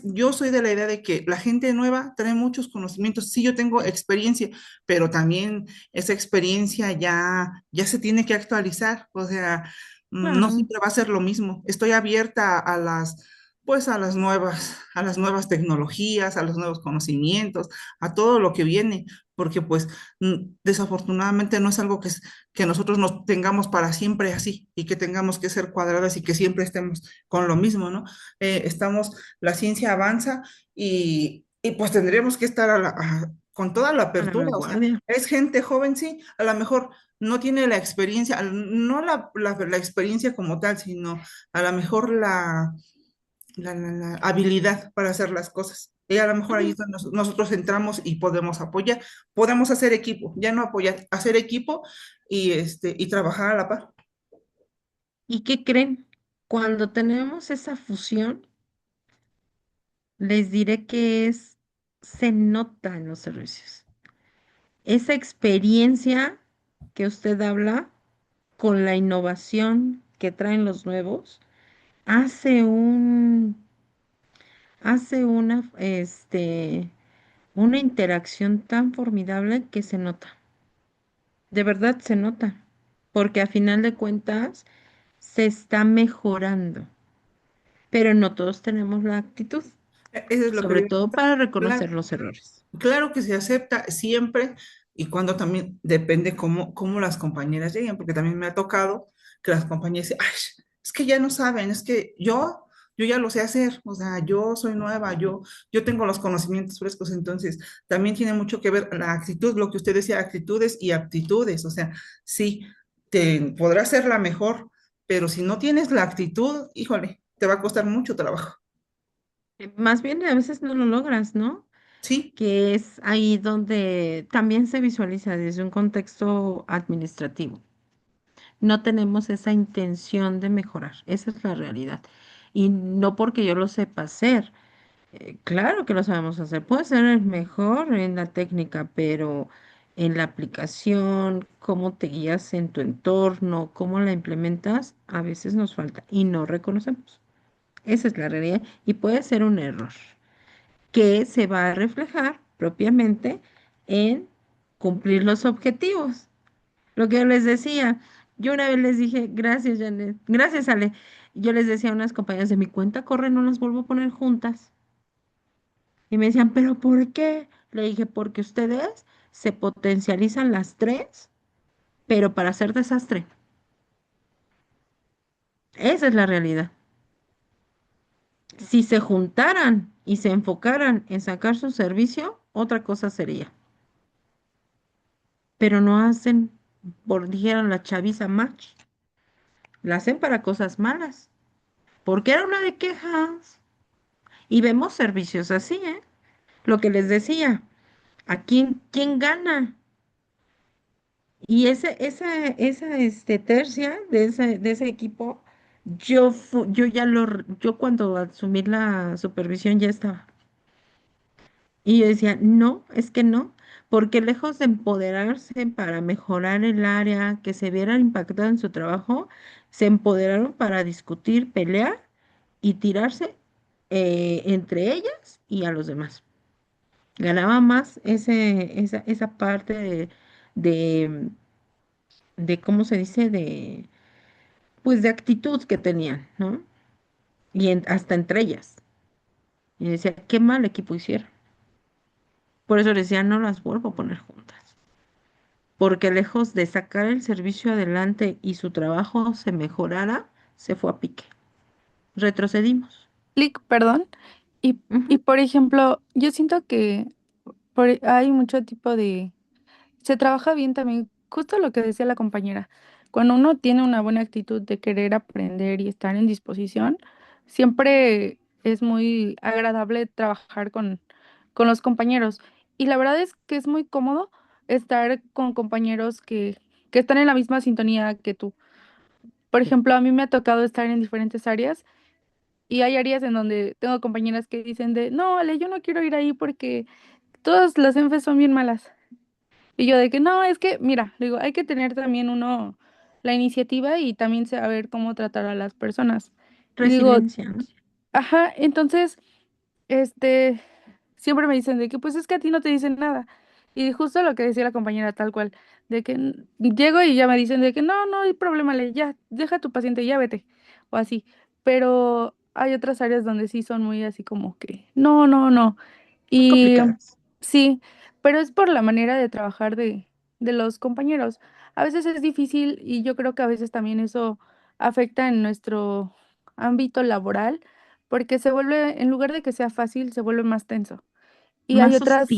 Yo soy de la idea de que la gente nueva trae muchos conocimientos. Sí, yo tengo experiencia, pero también esa experiencia ya se tiene que actualizar. O sea, no claro. siempre va a ser lo mismo. Estoy abierta pues a las nuevas tecnologías, a los nuevos conocimientos, a todo lo que viene, porque pues desafortunadamente no es algo que nosotros nos tengamos para siempre así y que tengamos que ser cuadradas y que siempre estemos con lo mismo, ¿no? La ciencia avanza y pues tendríamos que estar con toda la A la apertura, o sea, vanguardia. es gente joven, sí, a lo mejor no tiene la experiencia, no la experiencia como tal, sino a lo mejor la habilidad para hacer las cosas. Y a lo mejor ahí Ujú. es donde nosotros entramos y podemos apoyar, podemos hacer equipo, ya no apoyar, hacer equipo y trabajar a la par. ¿Y qué creen? Cuando tenemos esa fusión, les diré que se nota en los servicios. Esa experiencia que usted habla con la innovación que traen los nuevos, hace hace una interacción tan formidable que se nota. De verdad se nota. Porque a final de cuentas se está mejorando. Pero no todos tenemos la actitud, Eso es lo que le sobre iba a todo comentar. para reconocer Claro, los errores. claro que se acepta siempre y cuando también depende cómo las compañeras lleguen, porque también me ha tocado que las compañeras dicen, ay, es que ya no saben, es que yo ya lo sé hacer, o sea, yo soy nueva, yo tengo los conocimientos frescos, entonces también tiene mucho que ver la actitud, lo que usted decía, actitudes y aptitudes, o sea, sí, te podrás ser la mejor, pero si no tienes la actitud, híjole, te va a costar mucho trabajo. Más bien a veces no lo logras, ¿no? Sí. Que es ahí donde también se visualiza desde un contexto administrativo. No tenemos esa intención de mejorar, esa es la realidad. Y no porque yo lo sepa hacer, claro que lo sabemos hacer, puede ser el mejor en la técnica, pero en la aplicación, cómo te guías en tu entorno, cómo la implementas, a veces nos falta y no reconocemos. Esa es la realidad y puede ser un error que se va a reflejar propiamente en cumplir los objetivos. Lo que yo les decía, yo una vez les dije, gracias, Janet, gracias, Ale. Yo les decía a unas compañeras de mi cuenta, corre, no las vuelvo a poner juntas. Y me decían, ¿pero por qué? Le dije, porque ustedes se potencializan las tres, pero para hacer desastre. Esa es la realidad. Si se juntaran y se enfocaran en sacar su servicio, otra cosa sería. Pero no hacen, por dijeron la chaviza match, la hacen para cosas malas, porque era una de quejas. Y vemos servicios así, ¿eh? Lo que les decía, ¿quién gana? Y esa tercia de ese equipo, yo cuando asumí la supervisión ya estaba. Y yo decía, no, es que no, porque lejos de empoderarse para mejorar el área, que se vieran impactadas en su trabajo, se empoderaron para discutir, pelear y tirarse entre ellas y a los demás. Ganaba más esa parte de, ¿cómo se dice? Pues de actitud que tenían, ¿no? Y hasta entre ellas. Y decía, qué mal equipo hicieron. Por eso decía, no las vuelvo a poner juntas. Porque lejos de sacar el servicio adelante y su trabajo se mejorara, se fue a pique. Retrocedimos. Clic, perdón. Y Ujú. por ejemplo, yo siento que hay mucho tipo de... Se trabaja bien también, justo lo que decía la compañera. Cuando uno tiene una buena actitud de querer aprender y estar en disposición, siempre es muy agradable trabajar con los compañeros. Y la verdad es que es muy cómodo estar con compañeros que están en la misma sintonía que tú. Por ejemplo, a mí me ha tocado estar en diferentes áreas y hay áreas en donde tengo compañeras que dicen de, no, Ale, yo no quiero ir ahí porque todas las enfes son bien malas. Y yo de que no, es que, mira, digo, hay que tener también uno la iniciativa y también saber cómo tratar a las personas. Y digo, Resiliencia, ¿no? ajá, entonces, este, siempre me dicen de que pues es que a ti no te dicen nada. Y justo lo que decía la compañera tal cual, de que llego y ya me dicen de que no, no hay problema, Le, ya, deja a tu paciente, ya vete, o así. Pero hay otras áreas donde sí son muy así como que, no, no, no. Muy Y complicadas. sí, pero es por la manera de trabajar de los compañeros. A veces es difícil y yo creo que a veces también eso afecta en nuestro ámbito laboral, porque se vuelve, en lugar de que sea fácil, se vuelve más tenso. Y hay Más hostil. otras,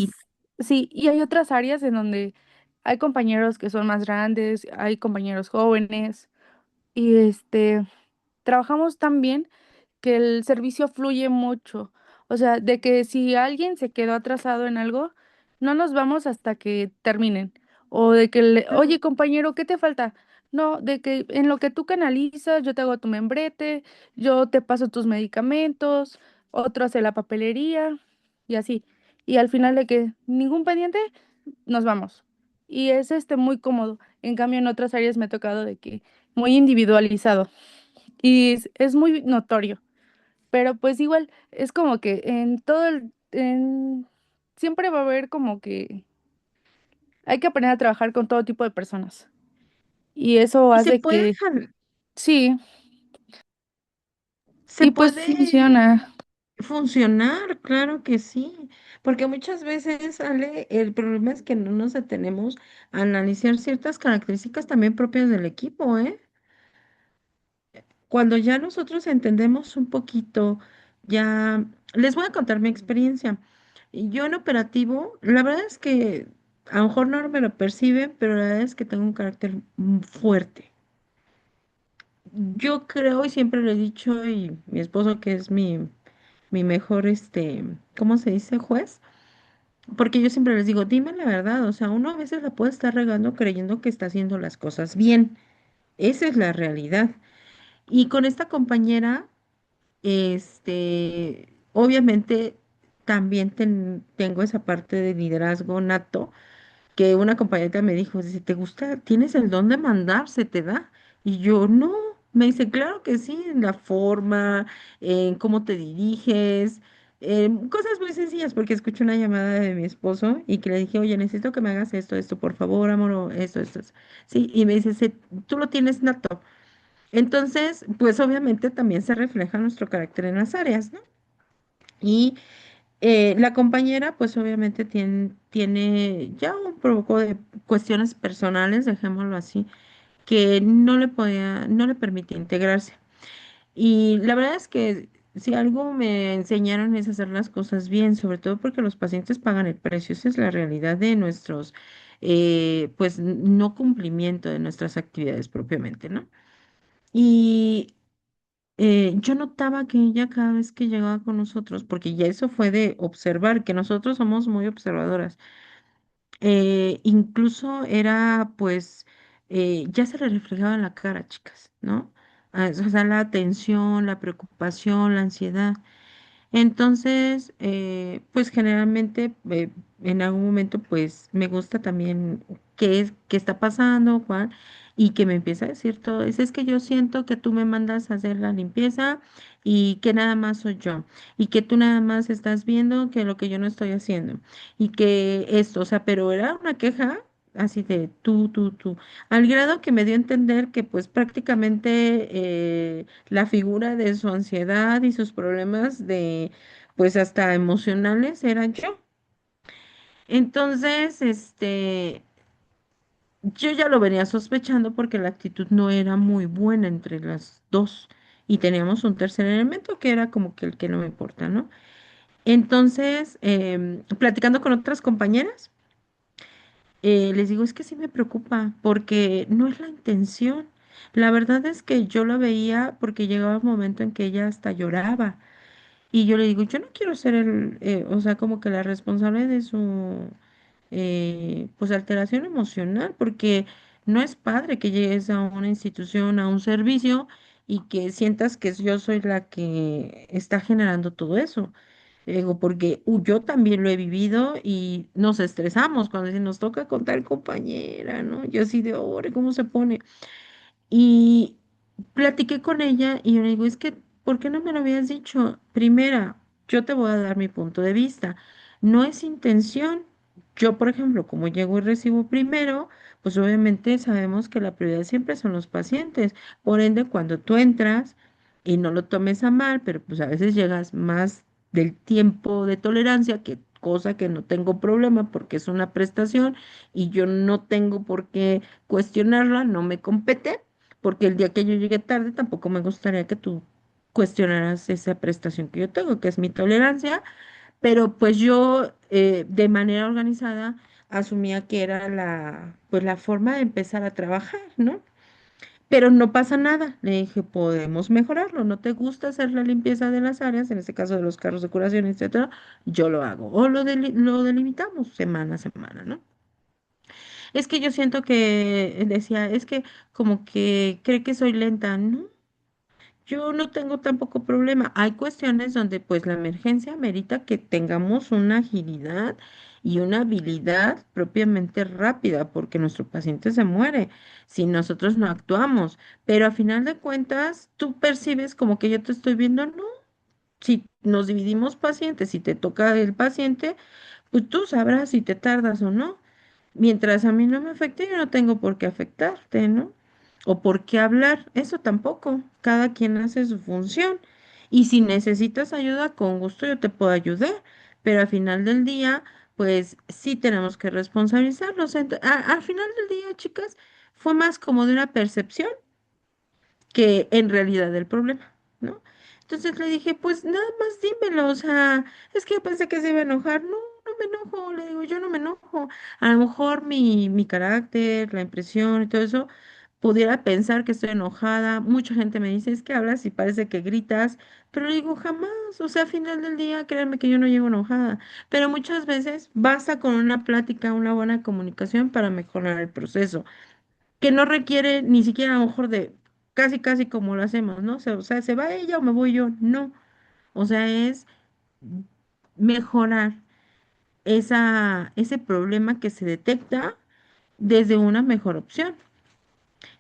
sí, y hay otras áreas en donde hay compañeros que son más grandes, hay compañeros jóvenes, y trabajamos tan bien que el servicio fluye mucho. O sea, de que si alguien se quedó atrasado en algo, no nos vamos hasta que terminen. O de que, oye, compañero, ¿qué te falta? No, de que en lo que tú canalizas, yo te hago tu membrete, yo te paso tus medicamentos, otro hace la papelería y así. Y al final de que ningún pendiente, nos vamos. Y es muy cómodo. En cambio, en otras áreas me ha tocado de que muy individualizado. Y es muy notorio. Pero pues igual, es como que en todo siempre va a haber como que hay que aprender a trabajar con todo tipo de personas. Y eso Y se hace puede, que, sí, se y pues puede funciona. funcionar, claro que sí, porque muchas veces, Ale, el problema es que no nos detenemos a analizar ciertas características también propias del equipo, ¿eh? Cuando ya nosotros entendemos un poquito, ya les voy a contar mi experiencia. Yo en operativo, la verdad es que a lo mejor no me lo perciben, pero la verdad es que tengo un carácter fuerte. Yo creo y siempre le he dicho, y mi esposo que es mi mejor, ¿cómo se dice? Juez. Porque yo siempre les digo, dime la verdad, o sea, uno a veces la puede estar regando creyendo que está haciendo las cosas bien. Esa es la realidad. Y con esta compañera, obviamente también tengo esa parte de liderazgo nato que una compañera me dijo, dice, ¿te gusta? ¿Tienes el don de mandar? ¿Se te da? Y yo, no. Me dice, claro que sí, en la forma, en cómo te diriges, cosas muy sencillas, porque escuché una llamada de mi esposo y que le dije, oye, necesito que me hagas esto, por favor, amor, o esto. Sí, y me dice, "Sí, tú lo tienes nato". Entonces, pues obviamente también se refleja nuestro carácter en las áreas, ¿no? Y la compañera, pues obviamente tiene ya un poco de cuestiones personales, dejémoslo así, que no le permite integrarse. Y la verdad es que si algo me enseñaron es hacer las cosas bien, sobre todo porque los pacientes pagan el precio. Esa es la realidad de nuestros, pues, no cumplimiento de nuestras actividades propiamente, ¿no? Y yo notaba que ella cada vez que llegaba con nosotros, porque ya eso fue de observar, que nosotros somos muy observadoras, incluso era pues, ya se le reflejaba en la cara, chicas, ¿no? O sea, la tensión, la preocupación, la ansiedad. Entonces, pues generalmente en algún momento pues me gusta también qué está pasando, Juan, y que me empieza a decir todo. Es que yo siento que tú me mandas a hacer la limpieza y que nada más soy yo, y que tú nada más estás viendo que lo que yo no estoy haciendo, y que esto, o sea, pero era una queja así de tú, al grado que me dio a entender que pues prácticamente la figura de su ansiedad y sus problemas pues hasta emocionales era yo. Entonces, yo ya lo venía sospechando porque la actitud no era muy buena entre las dos. Y teníamos un tercer elemento que era como que el que no me importa, ¿no? Entonces, platicando con otras compañeras, les digo, es que sí me preocupa porque no es la intención. La verdad es que yo la veía porque llegaba un momento en que ella hasta lloraba. Y yo le digo, yo no quiero ser o sea, como que la responsable de su, pues, alteración emocional, porque no es padre que llegues a una institución, a un servicio y que sientas que yo soy la que está generando todo eso. Digo, porque yo también lo he vivido y nos estresamos cuando se nos toca con tal compañera, ¿no? Yo así de, ahora, ¿cómo se pone? Y platiqué con ella y yo le digo, es que, ¿por qué no me lo habías dicho? Primera, yo te voy a dar mi punto de vista. No es intención. Yo, por ejemplo, como llego y recibo primero, pues obviamente sabemos que la prioridad siempre son los pacientes. Por ende, cuando tú entras y no lo tomes a mal, pero pues a veces llegas más del tiempo de tolerancia, que cosa que no tengo problema porque es una prestación y yo no tengo por qué cuestionarla, no me compete porque el día que yo llegue tarde tampoco me gustaría que tú cuestionaras esa prestación que yo tengo, que es mi tolerancia, pero pues yo de manera organizada asumía que era pues la forma de empezar a trabajar, ¿no? Pero no pasa nada, le dije, podemos mejorarlo, ¿no te gusta hacer la limpieza de las áreas, en este caso de los carros de curación, etcétera? Yo lo hago, o lo delimitamos semana a semana, ¿no? Es que yo siento que, decía, es que como que cree que soy lenta, ¿no? Yo no tengo tampoco problema. Hay cuestiones donde pues la emergencia merita que tengamos una agilidad y una habilidad propiamente rápida, porque nuestro paciente se muere si nosotros no actuamos. Pero a final de cuentas, tú percibes como que yo te estoy viendo, no. Si nos dividimos pacientes, si te toca el paciente, pues tú sabrás si te tardas o no. Mientras a mí no me afecte, yo no tengo por qué afectarte, ¿no? O por qué hablar, eso tampoco. Cada quien hace su función. Y si necesitas ayuda, con gusto yo te puedo ayudar. Pero al final del día, pues sí tenemos que responsabilizarnos. Al final del día, chicas, fue más como de una percepción que en realidad el problema, ¿no? Entonces le dije, pues nada más dímelo, o sea, es que yo pensé que se iba a enojar. No, no me enojo, le digo, yo no me enojo. A lo mejor mi carácter, la impresión y todo eso, pudiera pensar que estoy enojada. Mucha gente me dice, es que hablas y parece que gritas, pero le digo, jamás, o sea, al final del día, créanme que yo no llego enojada, pero muchas veces basta con una plática, una buena comunicación para mejorar el proceso que no requiere ni siquiera a lo mejor de casi, casi como lo hacemos, ¿no? O sea, ¿se va ella o me voy yo? No. O sea, es mejorar ese problema que se detecta desde una mejor opción,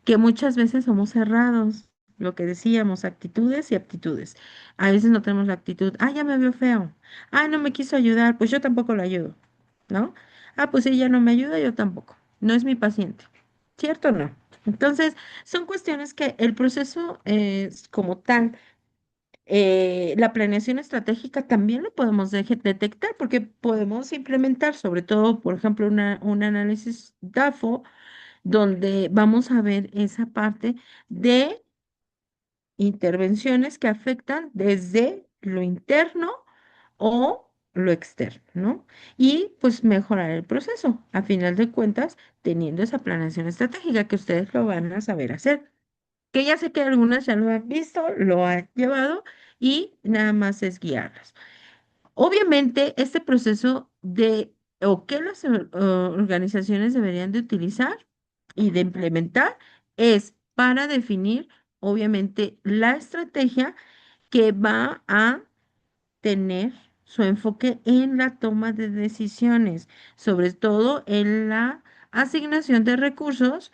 que muchas veces somos cerrados, lo que decíamos, actitudes y aptitudes. A veces no tenemos la actitud, ah, ya me vio feo, ah, no me quiso ayudar, pues yo tampoco lo ayudo, ¿no? Ah, pues ella no me ayuda, yo tampoco, no es mi paciente, ¿cierto o no? Entonces, son cuestiones que el proceso como tal, la planeación estratégica también lo podemos detectar porque podemos implementar, sobre todo, por ejemplo, un análisis DAFO donde vamos a ver esa parte de intervenciones que afectan desde lo interno o lo externo, ¿no? Y pues mejorar el proceso, a final de cuentas, teniendo esa planeación estratégica que ustedes lo van a saber hacer. Que ya sé que algunas ya lo han visto, lo han llevado y nada más es guiarlas. Obviamente, este proceso o que las organizaciones deberían de utilizar y de implementar es para definir, obviamente, la estrategia que va a tener su enfoque en la toma de decisiones, sobre todo en la asignación de recursos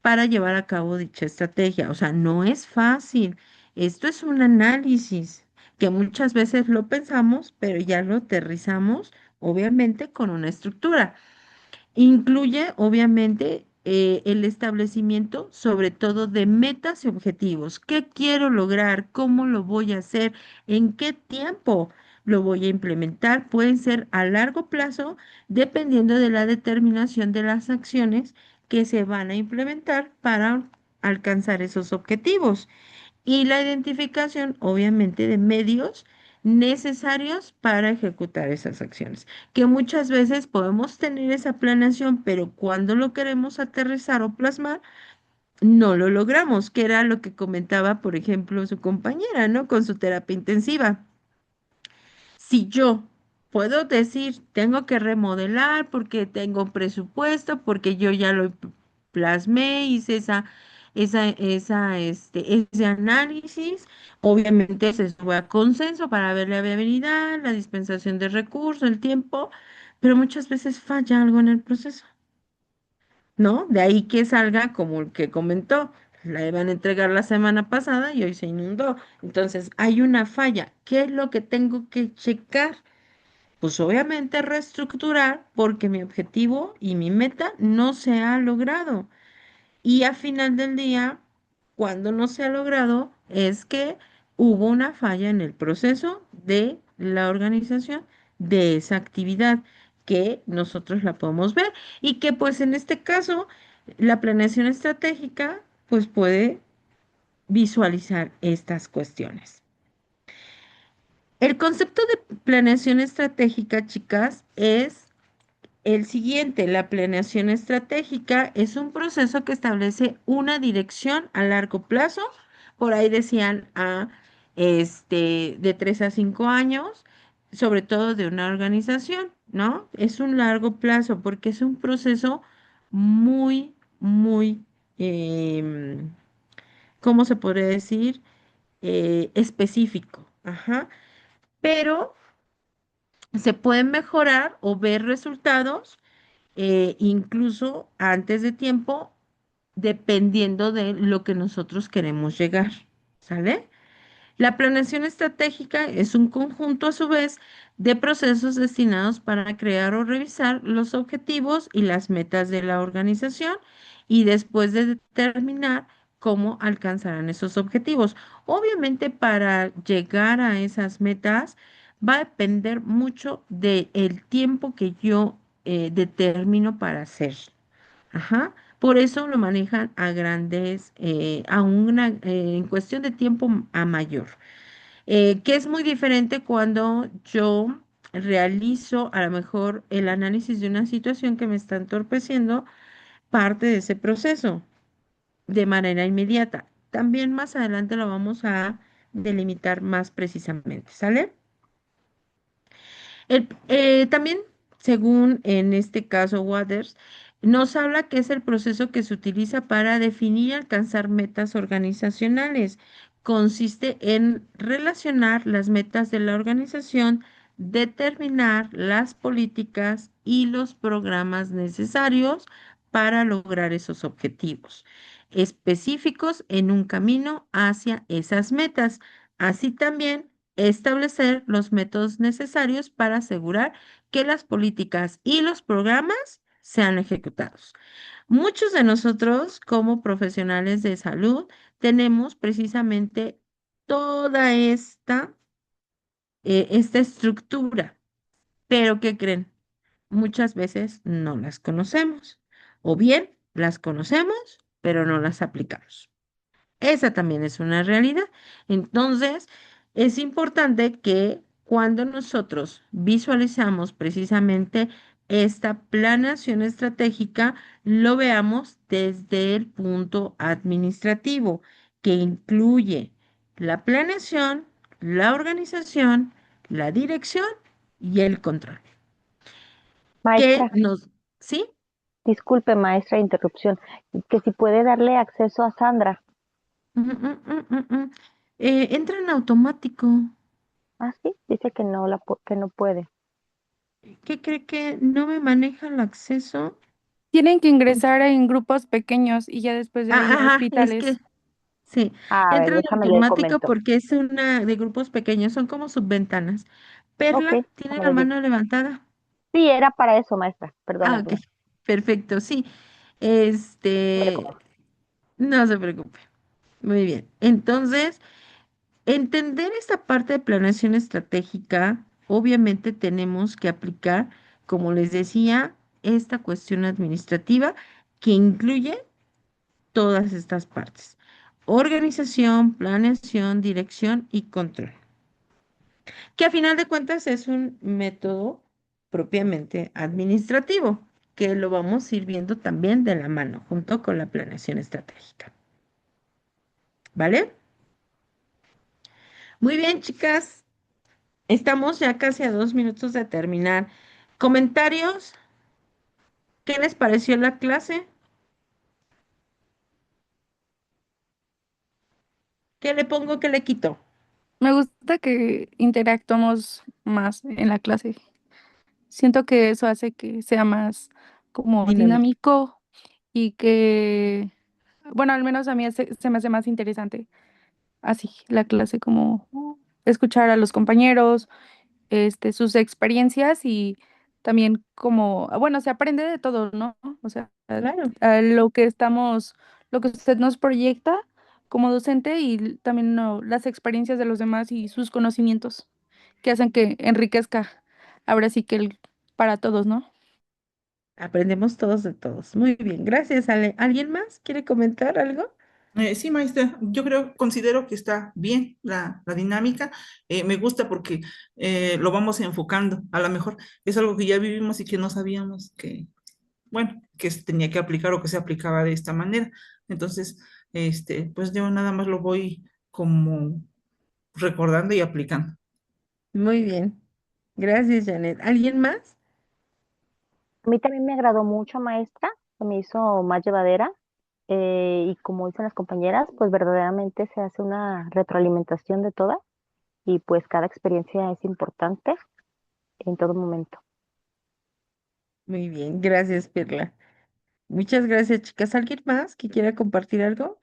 para llevar a cabo dicha estrategia. O sea, no es fácil. Esto es un análisis que muchas veces lo pensamos, pero ya lo aterrizamos, obviamente, con una estructura. Incluye, obviamente, el establecimiento, sobre todo, de metas y objetivos. ¿Qué quiero lograr? ¿Cómo lo voy a hacer? ¿En qué tiempo? lo voy a implementar. Pueden ser a largo plazo, dependiendo de la determinación de las acciones que se van a implementar para alcanzar esos objetivos. Y la identificación, obviamente, de medios necesarios para ejecutar esas acciones, que muchas veces podemos tener esa planeación, pero cuando lo queremos aterrizar o plasmar, no lo logramos, que era lo que comentaba, por ejemplo, su compañera, ¿no? Con su terapia intensiva. Si yo puedo decir, tengo que remodelar porque tengo presupuesto, porque yo ya lo plasmé, hice ese análisis, obviamente se sube a consenso para ver la viabilidad, la dispensación de recursos, el tiempo, pero muchas veces falla algo en el proceso. ¿No? De ahí que salga como el que comentó, la iban a entregar la semana pasada y hoy se inundó. Entonces, hay una falla. ¿Qué es lo que tengo que checar? Pues obviamente reestructurar porque mi objetivo y mi meta no se ha logrado. Y a final del día, cuando no se ha logrado, es que hubo una falla en el proceso de la organización de esa actividad que nosotros la podemos ver y que pues en este caso la planeación estratégica pues puede visualizar estas cuestiones. El concepto de planeación estratégica, chicas, es el siguiente. La planeación estratégica es un proceso que establece una dirección a largo plazo. Por ahí decían de 3 a 5 años, sobre todo de una organización, ¿no? Es un largo plazo porque es un proceso muy, muy, ¿cómo se podría decir? Específico. Ajá. Pero se pueden mejorar o ver resultados incluso antes de tiempo, dependiendo de lo que nosotros queremos llegar, ¿sale? La planeación estratégica es un conjunto, a su vez, de procesos destinados para crear o revisar los objetivos y las metas de la organización y después de determinar cómo alcanzarán esos objetivos. Obviamente, para llegar a esas metas va a depender mucho del tiempo que yo determino para hacer. Ajá. Por eso lo manejan a grandes, en cuestión de tiempo a mayor, que es muy diferente cuando yo realizo a lo mejor el análisis de una situación que me está entorpeciendo parte de ese proceso de manera inmediata. También más adelante lo vamos a delimitar más precisamente, ¿sale? También, según en este caso Waters, nos habla que es el proceso que se utiliza para definir y alcanzar metas organizacionales. Consiste en relacionar las metas de la organización, determinar las políticas y los programas necesarios para lograr esos objetivos específicos en un camino hacia esas metas. Así también establecer los métodos necesarios para asegurar que las políticas y los programas sean ejecutados. Muchos de nosotros, como profesionales de salud, tenemos precisamente toda esta estructura, pero ¿qué creen? Muchas veces no las conocemos, o bien las conocemos, pero no las aplicamos. Esa también es una realidad. Entonces, es importante que cuando nosotros visualizamos precisamente esta planeación estratégica, lo veamos desde el punto administrativo, que incluye la planeación, la organización, la dirección y el control. Que Maestra, nos, ¿sí? disculpe, maestra, interrupción, que si puede darle acceso a Sandra. Mm, mm, mm, mm, mm. Entra en automático. Ah, sí, dice que no, que no puede. ¿Qué cree que no me maneja el acceso? Tienen que ingresar en grupos pequeños y ya después de ahí a Ajá, es que hospitales. A sí, ver, entra en déjame le automático comento. porque es una de grupos pequeños, son como subventanas. Ok, Perla, ¿tiene déjame la le digo. mano levantada? Sí, era para eso, maestra. Ah, ok, Perdóneme. perfecto, sí. No le Este, comento. no se preocupe. Muy bien. Entonces, entender esta parte de planeación estratégica obviamente tenemos que aplicar, como les decía, esta cuestión administrativa que incluye todas estas partes. Organización, planeación, dirección y control, que a final de cuentas es un método propiamente administrativo, que lo vamos a ir viendo también de la mano, junto con la planeación estratégica. ¿Vale? Muy bien, chicas. Estamos ya casi a 2 minutos de terminar. ¿Comentarios? ¿Qué les pareció la clase? ¿Qué le pongo, qué le quito? Me gusta que interactuamos más en la clase. Siento que eso hace que sea más como Dinámica. dinámico y que, bueno, al menos a mí se me hace más interesante así la clase, como escuchar a los compañeros, sus experiencias y también como, bueno, se aprende de todo, ¿no? O sea, Claro. lo que usted nos proyecta como docente y también no, las experiencias de los demás y sus conocimientos que hacen que enriquezca ahora sí que para todos, ¿no? Aprendemos todos de todos. Muy bien, gracias, Ale. ¿Alguien más quiere comentar algo? Sí, maestra, yo considero que está bien la dinámica. Me gusta porque lo vamos enfocando. A lo mejor es algo que ya vivimos y que no sabíamos que, bueno, que se tenía que aplicar o que se aplicaba de esta manera. Entonces, pues yo nada más lo voy como recordando y aplicando. Muy bien. Gracias, Janet. ¿Alguien más? A mí también me agradó mucho, maestra, se me hizo más llevadera y como dicen las compañeras, pues verdaderamente se hace una retroalimentación de todas y pues cada experiencia es importante en todo momento. Muy bien, gracias, Perla. Muchas gracias, chicas. ¿Alguien más que quiera compartir algo?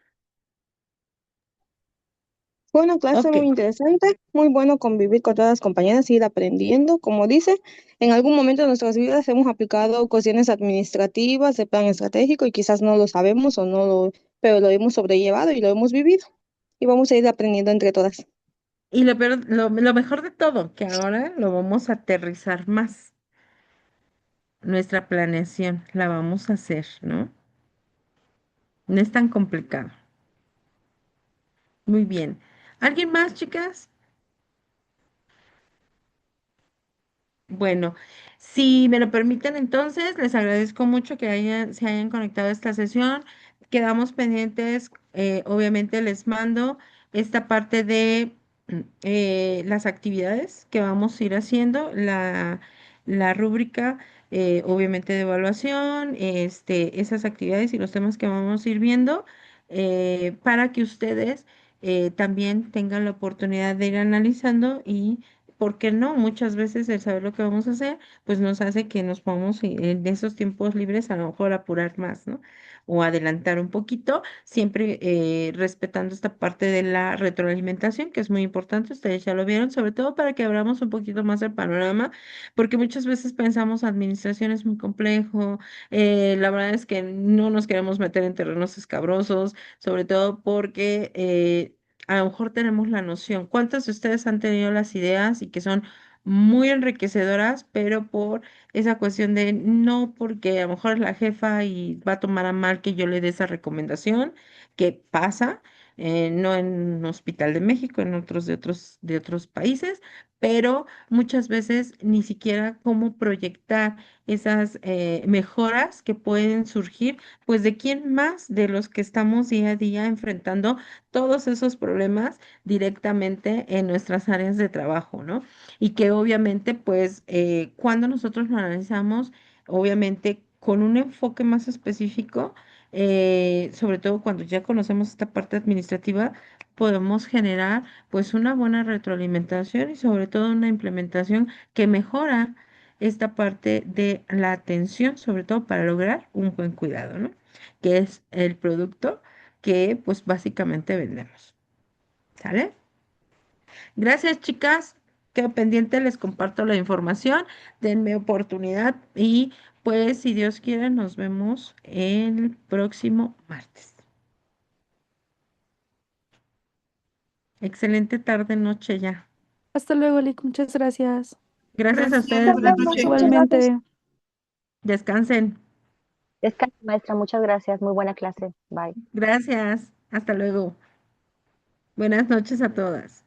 Fue una clase Ok. muy interesante, muy bueno convivir con todas las compañeras y ir aprendiendo. Como dice, en algún momento de nuestras vidas hemos aplicado cuestiones administrativas de plan estratégico y quizás no lo sabemos o no lo, pero lo hemos sobrellevado y lo hemos vivido. Y vamos a ir aprendiendo entre todas. Y lo mejor de todo, que ahora lo vamos a aterrizar más. Nuestra planeación la vamos a hacer, ¿no? No es tan complicado. Muy bien. ¿Alguien más, chicas? Bueno, si me lo permiten, entonces les agradezco mucho que se hayan conectado a esta sesión. Quedamos pendientes, obviamente les mando esta parte de las actividades que vamos a ir haciendo, la rúbrica, obviamente de evaluación, esas actividades y los temas que vamos a ir viendo, para que ustedes también tengan la oportunidad de ir analizando y ¿por qué no? Muchas veces el saber lo que vamos a hacer, pues nos hace que nos podamos en esos tiempos libres a lo mejor apurar más, ¿no? O adelantar un poquito, siempre respetando esta parte de la retroalimentación, que es muy importante, ustedes ya lo vieron, sobre todo para que abramos un poquito más el panorama, porque muchas veces pensamos administración es muy complejo, la verdad es que no nos queremos meter en terrenos escabrosos, sobre todo porque a lo mejor tenemos la noción. ¿Cuántos de ustedes han tenido las ideas y que son muy enriquecedoras, pero por esa cuestión de no, porque a lo mejor es la jefa y va a tomar a mal que yo le dé esa recomendación, que pasa, no en un hospital de México, en otros países, pero muchas veces ni siquiera cómo proyectar esas mejoras que pueden surgir, pues de quién más de los que estamos día a día enfrentando todos esos problemas directamente en nuestras áreas de trabajo, ¿no? Y que obviamente, pues, cuando nosotros lo analizamos, obviamente con un enfoque más específico, sobre todo cuando ya conocemos esta parte administrativa, podemos generar, pues, una buena retroalimentación y sobre todo una implementación que mejora esta parte de la atención, sobre todo para lograr un buen cuidado, ¿no? Que es el producto que pues básicamente vendemos. ¿Sale? Gracias, chicas. Quedo pendiente, les comparto la información. Denme oportunidad y pues si Dios quiere nos vemos el próximo martes. Excelente tarde, noche ya. Hasta luego, Lick, muchas gracias. Gracias a Gracias, ustedes, buenas maestra. noches. Muchas gracias. Igualmente. Descansen. Descansa, maestra, muchas gracias. Muy buena clase. Bye. Gracias. Hasta luego. Buenas noches a todas.